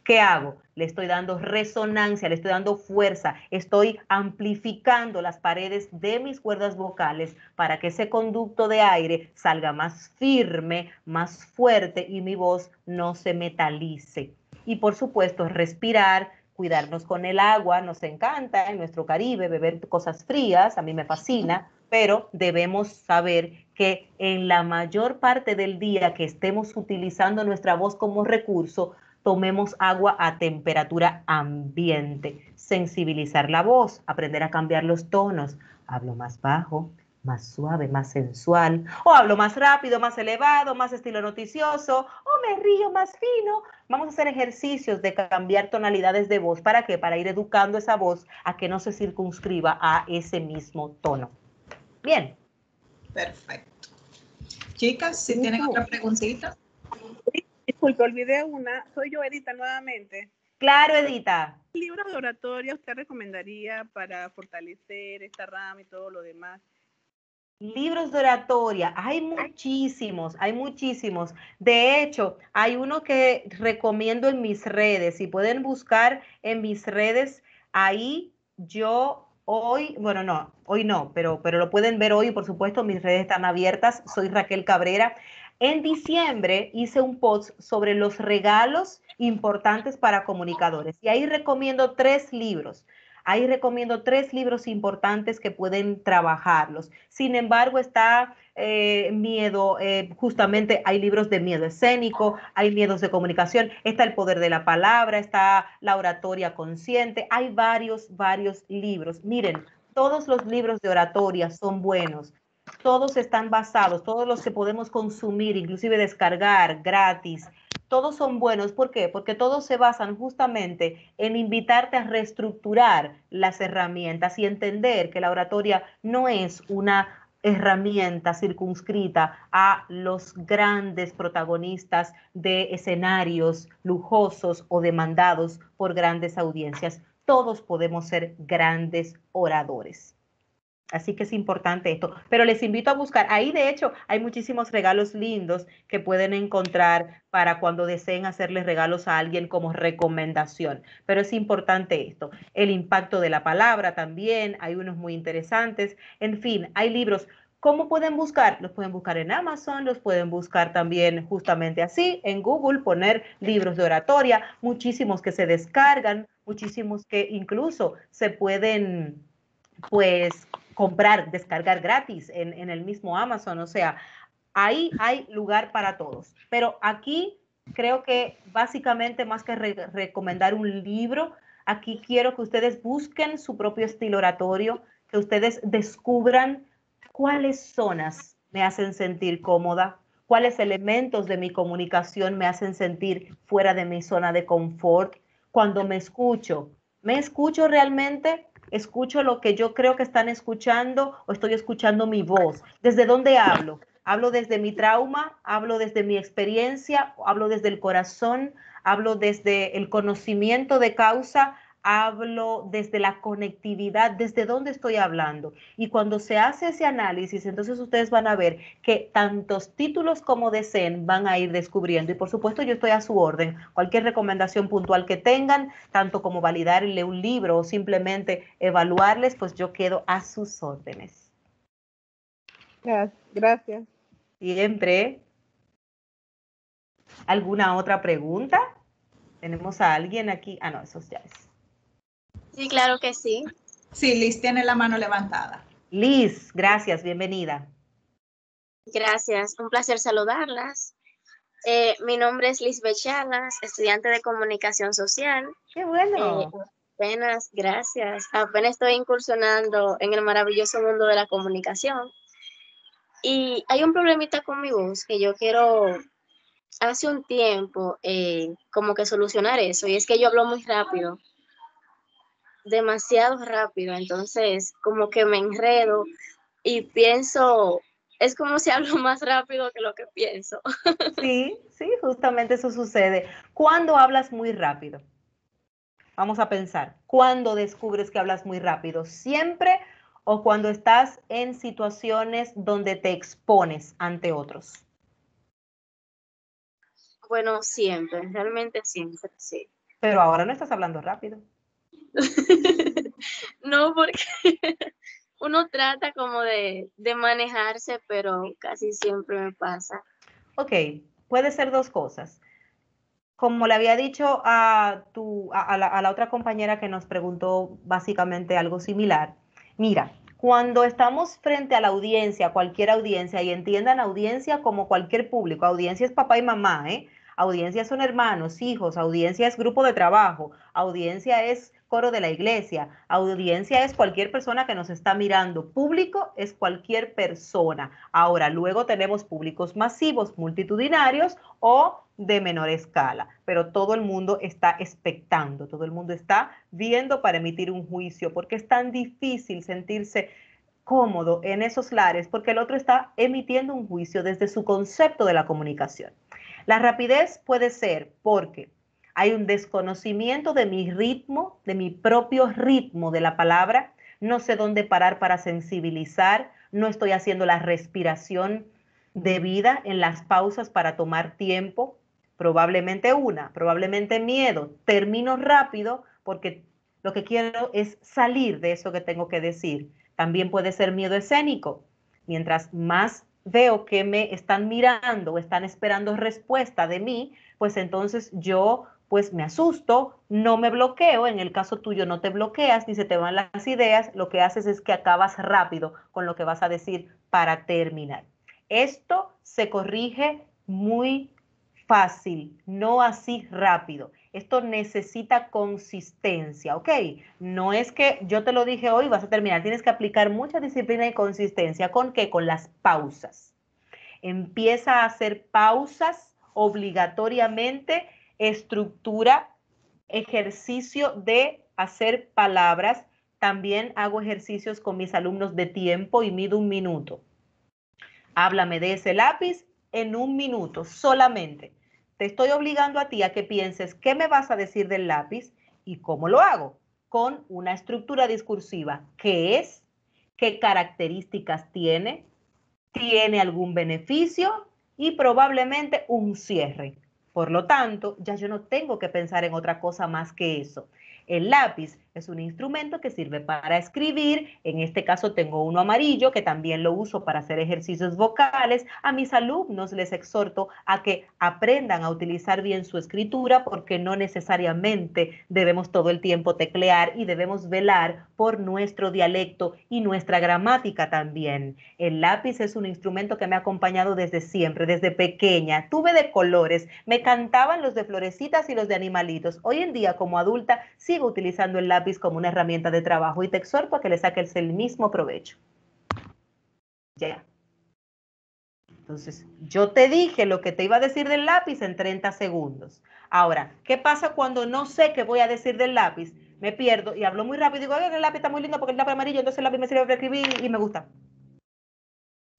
¿Qué hago? Le estoy dando resonancia, le estoy dando fuerza, estoy amplificando las paredes de mis cuerdas vocales para que ese conducto de aire salga más firme, más fuerte y mi voz no se metalice. Y por supuesto, respirar, cuidarnos con el agua, nos encanta en nuestro Caribe beber cosas frías, a mí me fascina, pero debemos saber que en la mayor parte del día que estemos utilizando nuestra voz como recurso, tomemos agua a temperatura ambiente, sensibilizar la voz, aprender a cambiar los tonos. Hablo más bajo, más suave, más sensual, o hablo más rápido, más elevado, más estilo noticioso, o me río más fino. Vamos a hacer ejercicios de cambiar tonalidades de voz. ¿Para qué? Para ir educando esa voz a que no se circunscriba a ese mismo tono. Bien. Perfecto. Chicas, si tienen otra preguntita. Disculpe, olvidé una. Soy yo, Edita, nuevamente. Claro, Edita. ¿Qué libro de oratoria usted recomendaría para fortalecer esta rama y todo lo demás? Libros de oratoria, hay muchísimos, hay muchísimos. De hecho, hay uno que recomiendo en mis redes. Si pueden buscar en mis redes, ahí yo hoy, bueno, no, hoy no, pero lo pueden ver hoy, por supuesto, mis redes están abiertas. Soy Raquel Cabrera. En diciembre hice un post sobre los regalos importantes para comunicadores y ahí recomiendo 3 libros. Ahí recomiendo 3 libros importantes que pueden trabajarlos. Sin embargo, está miedo, justamente hay libros de miedo escénico, hay miedos de comunicación, está el poder de la palabra, está la oratoria consciente, hay varios libros. Miren, todos los libros de oratoria son buenos. Todos están basados, todos los que podemos consumir, inclusive descargar gratis, todos son buenos. ¿Por qué? Porque todos se basan justamente en invitarte a reestructurar las herramientas y entender que la oratoria no es una herramienta circunscrita a los grandes protagonistas de escenarios lujosos o demandados por grandes audiencias. Todos podemos ser grandes oradores. Así que es importante esto, pero les invito a buscar. Ahí, de hecho, hay muchísimos regalos lindos que pueden encontrar para cuando deseen hacerles regalos a alguien como recomendación. Pero es importante esto. El impacto de la palabra también, hay unos muy interesantes. En fin, hay libros. ¿Cómo pueden buscar? Los pueden buscar en Amazon, los pueden buscar también justamente así, en Google, poner libros de oratoria, muchísimos que se descargan, muchísimos que incluso se pueden, pues, comprar, descargar gratis en el mismo Amazon. O sea, ahí hay lugar para todos. Pero aquí creo que básicamente más que recomendar un libro, aquí quiero que ustedes busquen su propio estilo oratorio, que ustedes descubran cuáles zonas me hacen sentir cómoda, cuáles elementos de mi comunicación me hacen sentir fuera de mi zona de confort. Cuando me escucho realmente. ¿Escucho lo que yo creo que están escuchando o estoy escuchando mi voz? ¿Desde dónde hablo? Hablo desde mi trauma, hablo desde mi experiencia, hablo desde el corazón, hablo desde el conocimiento de causa, hablo desde la conectividad, desde dónde estoy hablando. Y cuando se hace ese análisis, entonces ustedes van a ver que tantos títulos como deseen van a ir descubriendo. Y por supuesto yo estoy a su orden. Cualquier recomendación puntual que tengan, tanto como validarle un libro o simplemente evaluarles, pues yo quedo a sus órdenes. Gracias. Siempre. ¿Alguna otra pregunta? ¿Tenemos a alguien aquí? Ah, no, eso ya es. Sí, claro que sí. Sí, Liz tiene la mano levantada. Liz, gracias, bienvenida. Gracias, un placer saludarlas. Mi nombre es Lisbeth Chalas, estudiante de comunicación social. Qué bueno. Gracias. Apenas estoy incursionando en el maravilloso mundo de la comunicación. Y hay un problemita con mi voz que yo quiero hace un tiempo como que solucionar eso. Y es que yo hablo muy rápido, demasiado rápido. Entonces como que me enredo y pienso, es como si hablo más rápido que lo que pienso. Sí, sí, justamente eso sucede. ¿Cuándo hablas muy rápido? Vamos a pensar, ¿cuándo descubres que hablas muy rápido? ¿Siempre o cuando estás en situaciones donde te expones ante otros? Bueno, siempre, realmente siempre, sí. Pero ahora no estás hablando rápido. No, porque uno trata como de manejarse, pero casi siempre me pasa. Ok, puede ser dos cosas. Como le había dicho a la otra compañera que nos preguntó básicamente algo similar, mira, cuando estamos frente a la audiencia, cualquier audiencia, y entiendan audiencia como cualquier público, audiencia es papá y mamá, ¿eh? Audiencia son hermanos, hijos, audiencia es grupo de trabajo, audiencia es coro de la iglesia, audiencia es cualquier persona que nos está mirando, público es cualquier persona. Ahora, luego tenemos públicos masivos, multitudinarios o de menor escala, pero todo el mundo está expectando, todo el mundo está viendo para emitir un juicio, porque es tan difícil sentirse cómodo en esos lares, porque el otro está emitiendo un juicio desde su concepto de la comunicación. La rapidez puede ser porque hay un desconocimiento de mi ritmo, de mi propio ritmo de la palabra, no sé dónde parar para sensibilizar, no estoy haciendo la respiración debida en las pausas para tomar tiempo, probablemente miedo, termino rápido porque lo que quiero es salir de eso que tengo que decir. También puede ser miedo escénico. Mientras más veo que me están mirando o están esperando respuesta de mí, pues entonces yo pues me asusto, no me bloqueo, en el caso tuyo no te bloqueas ni se te van las ideas, lo que haces es que acabas rápido con lo que vas a decir para terminar. Esto se corrige muy fácil, no así rápido. Esto necesita consistencia, ¿ok? No es que yo te lo dije hoy, vas a terminar. Tienes que aplicar mucha disciplina y consistencia. ¿Con qué? Con las pausas. Empieza a hacer pausas obligatoriamente, estructura, ejercicio de hacer palabras. También hago ejercicios con mis alumnos de tiempo y mido 1 minuto. Háblame de ese lápiz en 1 minuto solamente. Te estoy obligando a ti a que pienses qué me vas a decir del lápiz y cómo lo hago. Con una estructura discursiva. ¿Qué es? ¿Qué características tiene? ¿Tiene algún beneficio? Y probablemente un cierre. Por lo tanto, ya yo no tengo que pensar en otra cosa más que eso. El lápiz es un instrumento que sirve para escribir. En este caso tengo uno amarillo que también lo uso para hacer ejercicios vocales. A mis alumnos les exhorto a que aprendan a utilizar bien su escritura porque no necesariamente debemos todo el tiempo teclear y debemos velar por nuestro dialecto y nuestra gramática también. El lápiz es un instrumento que me ha acompañado desde siempre, desde pequeña. Tuve de colores, me cantaban los de florecitas y los de animalitos. Hoy en día, como adulta, sigo utilizando el lápiz como una herramienta de trabajo y te exhorto a que le saques el mismo provecho. Ya. Entonces, yo te dije lo que te iba a decir del lápiz en 30 segundos. Ahora, ¿qué pasa cuando no sé qué voy a decir del lápiz? Me pierdo y hablo muy rápido y digo, el lápiz está muy lindo porque el lápiz amarillo, entonces el lápiz me sirve para escribir y me gusta.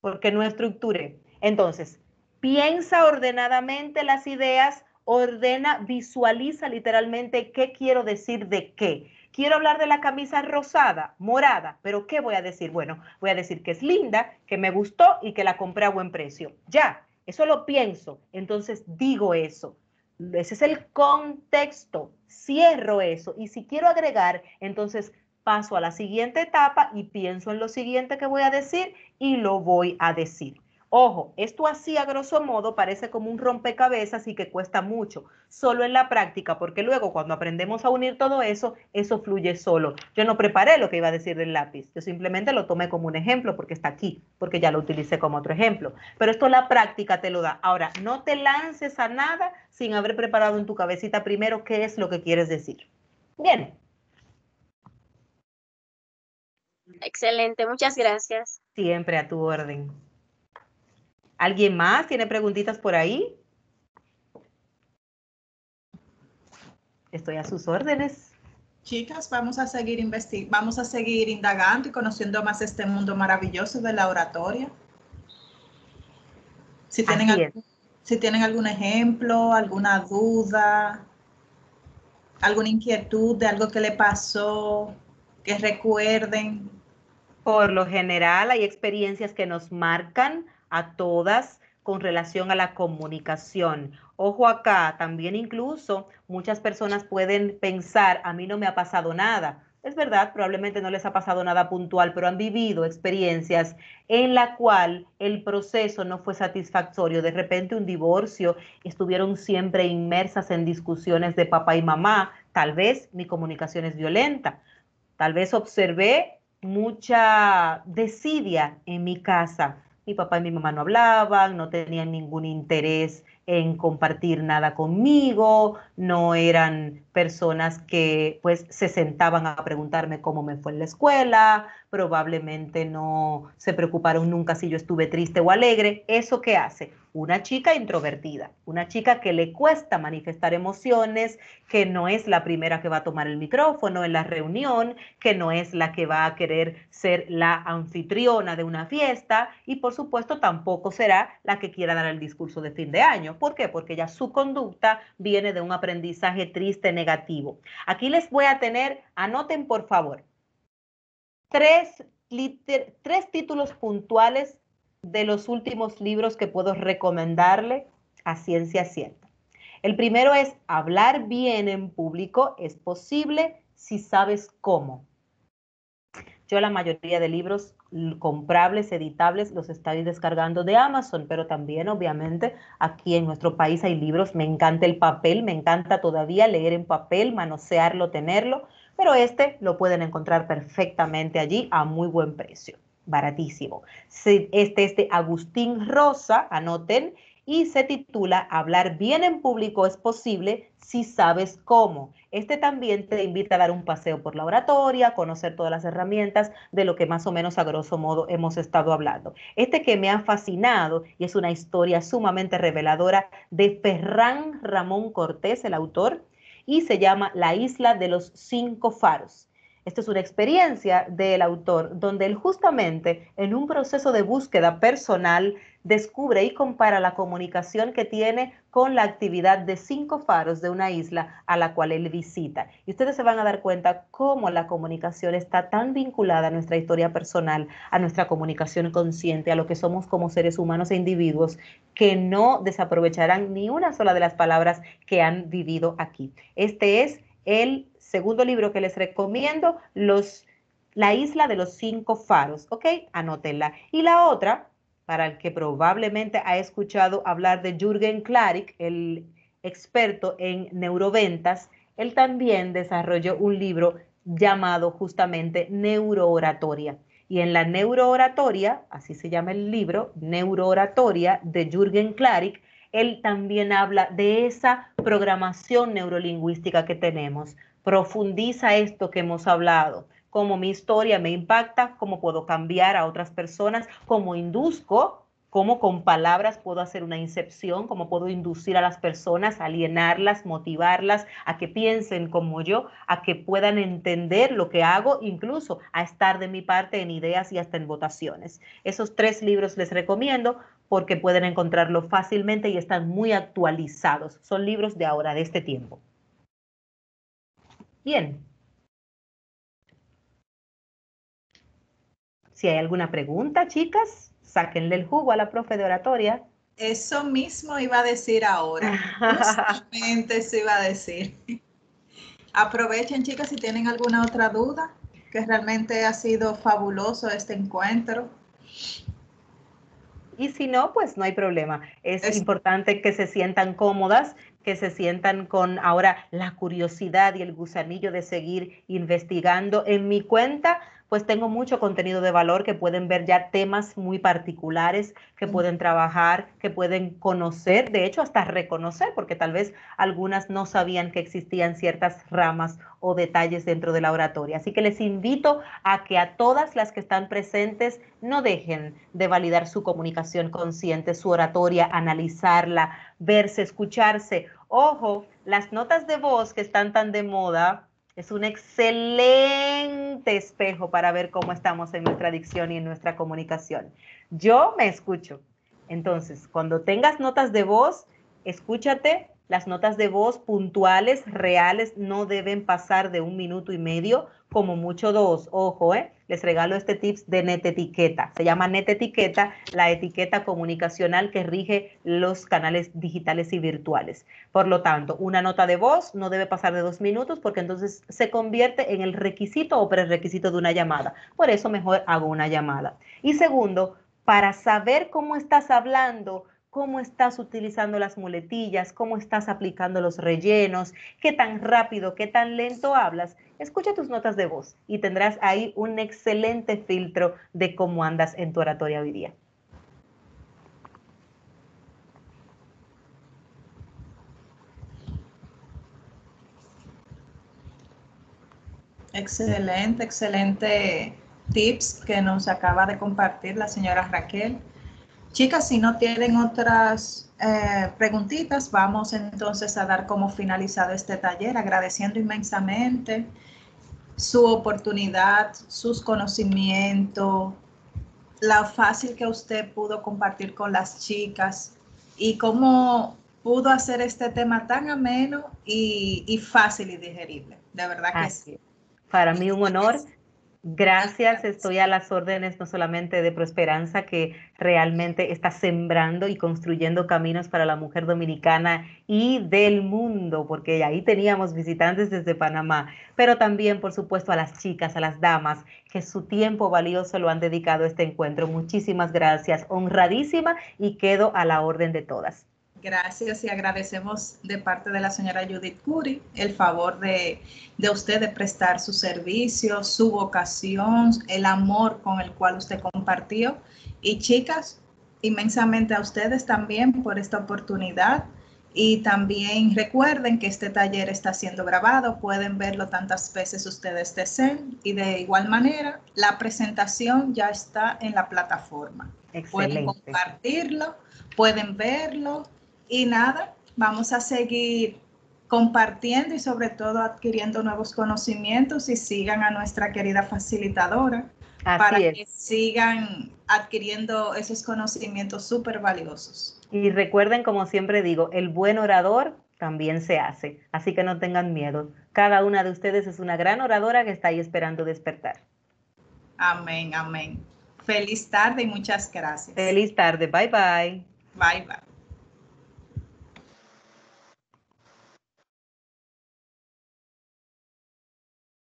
Porque no estructuré. Entonces, piensa ordenadamente las ideas, ordena, visualiza literalmente qué quiero decir de qué. Quiero hablar de la camisa rosada, morada, pero ¿qué voy a decir? Bueno, voy a decir que es linda, que me gustó y que la compré a buen precio. Ya, eso lo pienso, entonces digo eso. Ese es el contexto, cierro eso y si quiero agregar, entonces paso a la siguiente etapa y pienso en lo siguiente que voy a decir y lo voy a decir. Ojo, esto así a grosso modo parece como un rompecabezas y que cuesta mucho, solo en la práctica, porque luego cuando aprendemos a unir todo eso, eso fluye solo. Yo no preparé lo que iba a decir del lápiz, yo simplemente lo tomé como un ejemplo porque está aquí, porque ya lo utilicé como otro ejemplo. Pero esto la práctica te lo da. Ahora, no te lances a nada sin haber preparado en tu cabecita primero qué es lo que quieres decir. Bien. Excelente, muchas gracias. Siempre a tu orden. ¿Alguien más tiene preguntitas por ahí? Estoy a sus órdenes. Chicas, vamos a seguir indagando y conociendo más este mundo maravilloso de la oratoria. Si tienen algún ejemplo, alguna duda, alguna inquietud de algo que le pasó, que recuerden. Por lo general hay experiencias que nos marcan a todas con relación a la comunicación. Ojo acá, también incluso muchas personas pueden pensar, a mí no me ha pasado nada. Es verdad, probablemente no les ha pasado nada puntual, pero han vivido experiencias en la cual el proceso no fue satisfactorio. De repente un divorcio, estuvieron siempre inmersas en discusiones de papá y mamá. Tal vez mi comunicación es violenta. Tal vez observé mucha desidia en mi casa. Mi papá y mi mamá no hablaban, no tenían ningún interés en compartir nada conmigo, no eran personas que pues se sentaban a preguntarme cómo me fue en la escuela, probablemente no se preocuparon nunca si yo estuve triste o alegre. ¿Eso qué hace? Una chica introvertida, una chica que le cuesta manifestar emociones, que no es la primera que va a tomar el micrófono en la reunión, que no es la que va a querer ser la anfitriona de una fiesta y por supuesto tampoco será la que quiera dar el discurso de fin de año. ¿Por qué? Porque ya su conducta viene de un aprendizaje triste, negativo. Aquí les voy a tener, anoten por favor, tres títulos puntuales de los últimos libros que puedo recomendarle a ciencia cierta. El primero es hablar bien en público es posible si sabes cómo. Yo la mayoría de libros comprables, editables, los estoy descargando de Amazon, pero también obviamente aquí en nuestro país hay libros, me encanta el papel, me encanta todavía leer en papel, manosearlo, tenerlo, pero este lo pueden encontrar perfectamente allí a muy buen precio, baratísimo. Este es de Agustín Rosa, anoten, y se titula Hablar bien en público es posible si sabes cómo. Este también te invita a dar un paseo por la oratoria, conocer todas las herramientas de lo que más o menos a grosso modo hemos estado hablando. Este que me ha fascinado y es una historia sumamente reveladora de Ferran Ramón Cortés, el autor, y se llama La isla de los 5 faros. Esta es una experiencia del autor donde él justamente en un proceso de búsqueda personal descubre y compara la comunicación que tiene con la actividad de 5 faros de una isla a la cual él visita. Y ustedes se van a dar cuenta cómo la comunicación está tan vinculada a nuestra historia personal, a nuestra comunicación consciente, a lo que somos como seres humanos e individuos, que no desaprovecharán ni una sola de las palabras que han vivido aquí. Este es el segundo libro que les recomiendo, La isla de los 5 faros, ¿ok? Anótenla. Y la otra, para el que probablemente ha escuchado hablar de Jürgen Klarik, el experto en neuroventas, él también desarrolló un libro llamado justamente Neurooratoria. Y en la neurooratoria, así se llama el libro, Neurooratoria de Jürgen Klarik, él también habla de esa programación neurolingüística que tenemos. Profundiza esto que hemos hablado, cómo mi historia me impacta, cómo puedo cambiar a otras personas, cómo induzco, cómo con palabras puedo hacer una incepción, cómo puedo inducir a las personas, alienarlas, motivarlas a que piensen como yo, a que puedan entender lo que hago, incluso a estar de mi parte en ideas y hasta en votaciones. Esos 3 libros les recomiendo porque pueden encontrarlo fácilmente y están muy actualizados. Son libros de ahora, de este tiempo. Bien. Si hay alguna pregunta, chicas, sáquenle el jugo a la profe de oratoria. Eso mismo iba a decir ahora. Justamente eso iba a decir. Aprovechen, chicas, si tienen alguna otra duda, que realmente ha sido fabuloso este encuentro. Y si no, pues no hay problema. Es importante que se sientan cómodas, que se sientan con ahora la curiosidad y el gusanillo de seguir investigando. En mi cuenta, pues tengo mucho contenido de valor que pueden ver ya temas muy particulares, que pueden trabajar, que pueden conocer, de hecho hasta reconocer, porque tal vez algunas no sabían que existían ciertas ramas o detalles dentro de la oratoria. Así que les invito a que a todas las que están presentes no dejen de validar su comunicación consciente, su oratoria, analizarla, verse, escucharse. Ojo, las notas de voz que están tan de moda es un excelente espejo para ver cómo estamos en nuestra dicción y en nuestra comunicación. Yo me escucho. Entonces, cuando tengas notas de voz, escúchate. Las notas de voz puntuales, reales, no deben pasar de 1 minuto y medio, como mucho 2. Ojo, les regalo este tips de NetEtiqueta. Se llama NetEtiqueta, la etiqueta comunicacional que rige los canales digitales y virtuales. Por lo tanto, una nota de voz no debe pasar de 2 minutos porque entonces se convierte en el requisito o prerequisito de una llamada. Por eso mejor hago una llamada. Y segundo, para saber cómo estás hablando, cómo estás utilizando las muletillas, cómo estás aplicando los rellenos, qué tan rápido, qué tan lento hablas, escucha tus notas de voz y tendrás ahí un excelente filtro de cómo andas en tu oratoria hoy día. Excelente, excelente tips que nos acaba de compartir la señora Raquel. Chicas, si no tienen otras preguntitas, vamos entonces a dar como finalizado este taller, agradeciendo inmensamente su oportunidad, sus conocimientos, la fácil que usted pudo compartir con las chicas y cómo pudo hacer este tema tan ameno y fácil y digerible. De verdad que sí. Para mí un honor. Gracias, estoy a las órdenes no solamente de Prosperanza, que realmente está sembrando y construyendo caminos para la mujer dominicana y del mundo, porque ahí teníamos visitantes desde Panamá, pero también, por supuesto, a las chicas, a las damas, que su tiempo valioso lo han dedicado a este encuentro. Muchísimas gracias, honradísima y quedo a la orden de todas. Gracias y agradecemos de parte de la señora Judith Curi el favor de usted de prestar su servicio, su vocación, el amor con el cual usted compartió. Y chicas, inmensamente a ustedes también por esta oportunidad. Y también recuerden que este taller está siendo grabado, pueden verlo tantas veces ustedes deseen. Y de igual manera, la presentación ya está en la plataforma. Excelente. Pueden compartirlo, pueden verlo. Y nada, vamos a seguir compartiendo y sobre todo adquiriendo nuevos conocimientos y sigan a nuestra querida facilitadora para que sigan adquiriendo esos conocimientos súper valiosos. Y recuerden, como siempre digo, el buen orador también se hace, así que no tengan miedo. Cada una de ustedes es una gran oradora que está ahí esperando despertar. Amén, amén. Feliz tarde y muchas gracias. Feliz tarde, bye bye. Bye bye.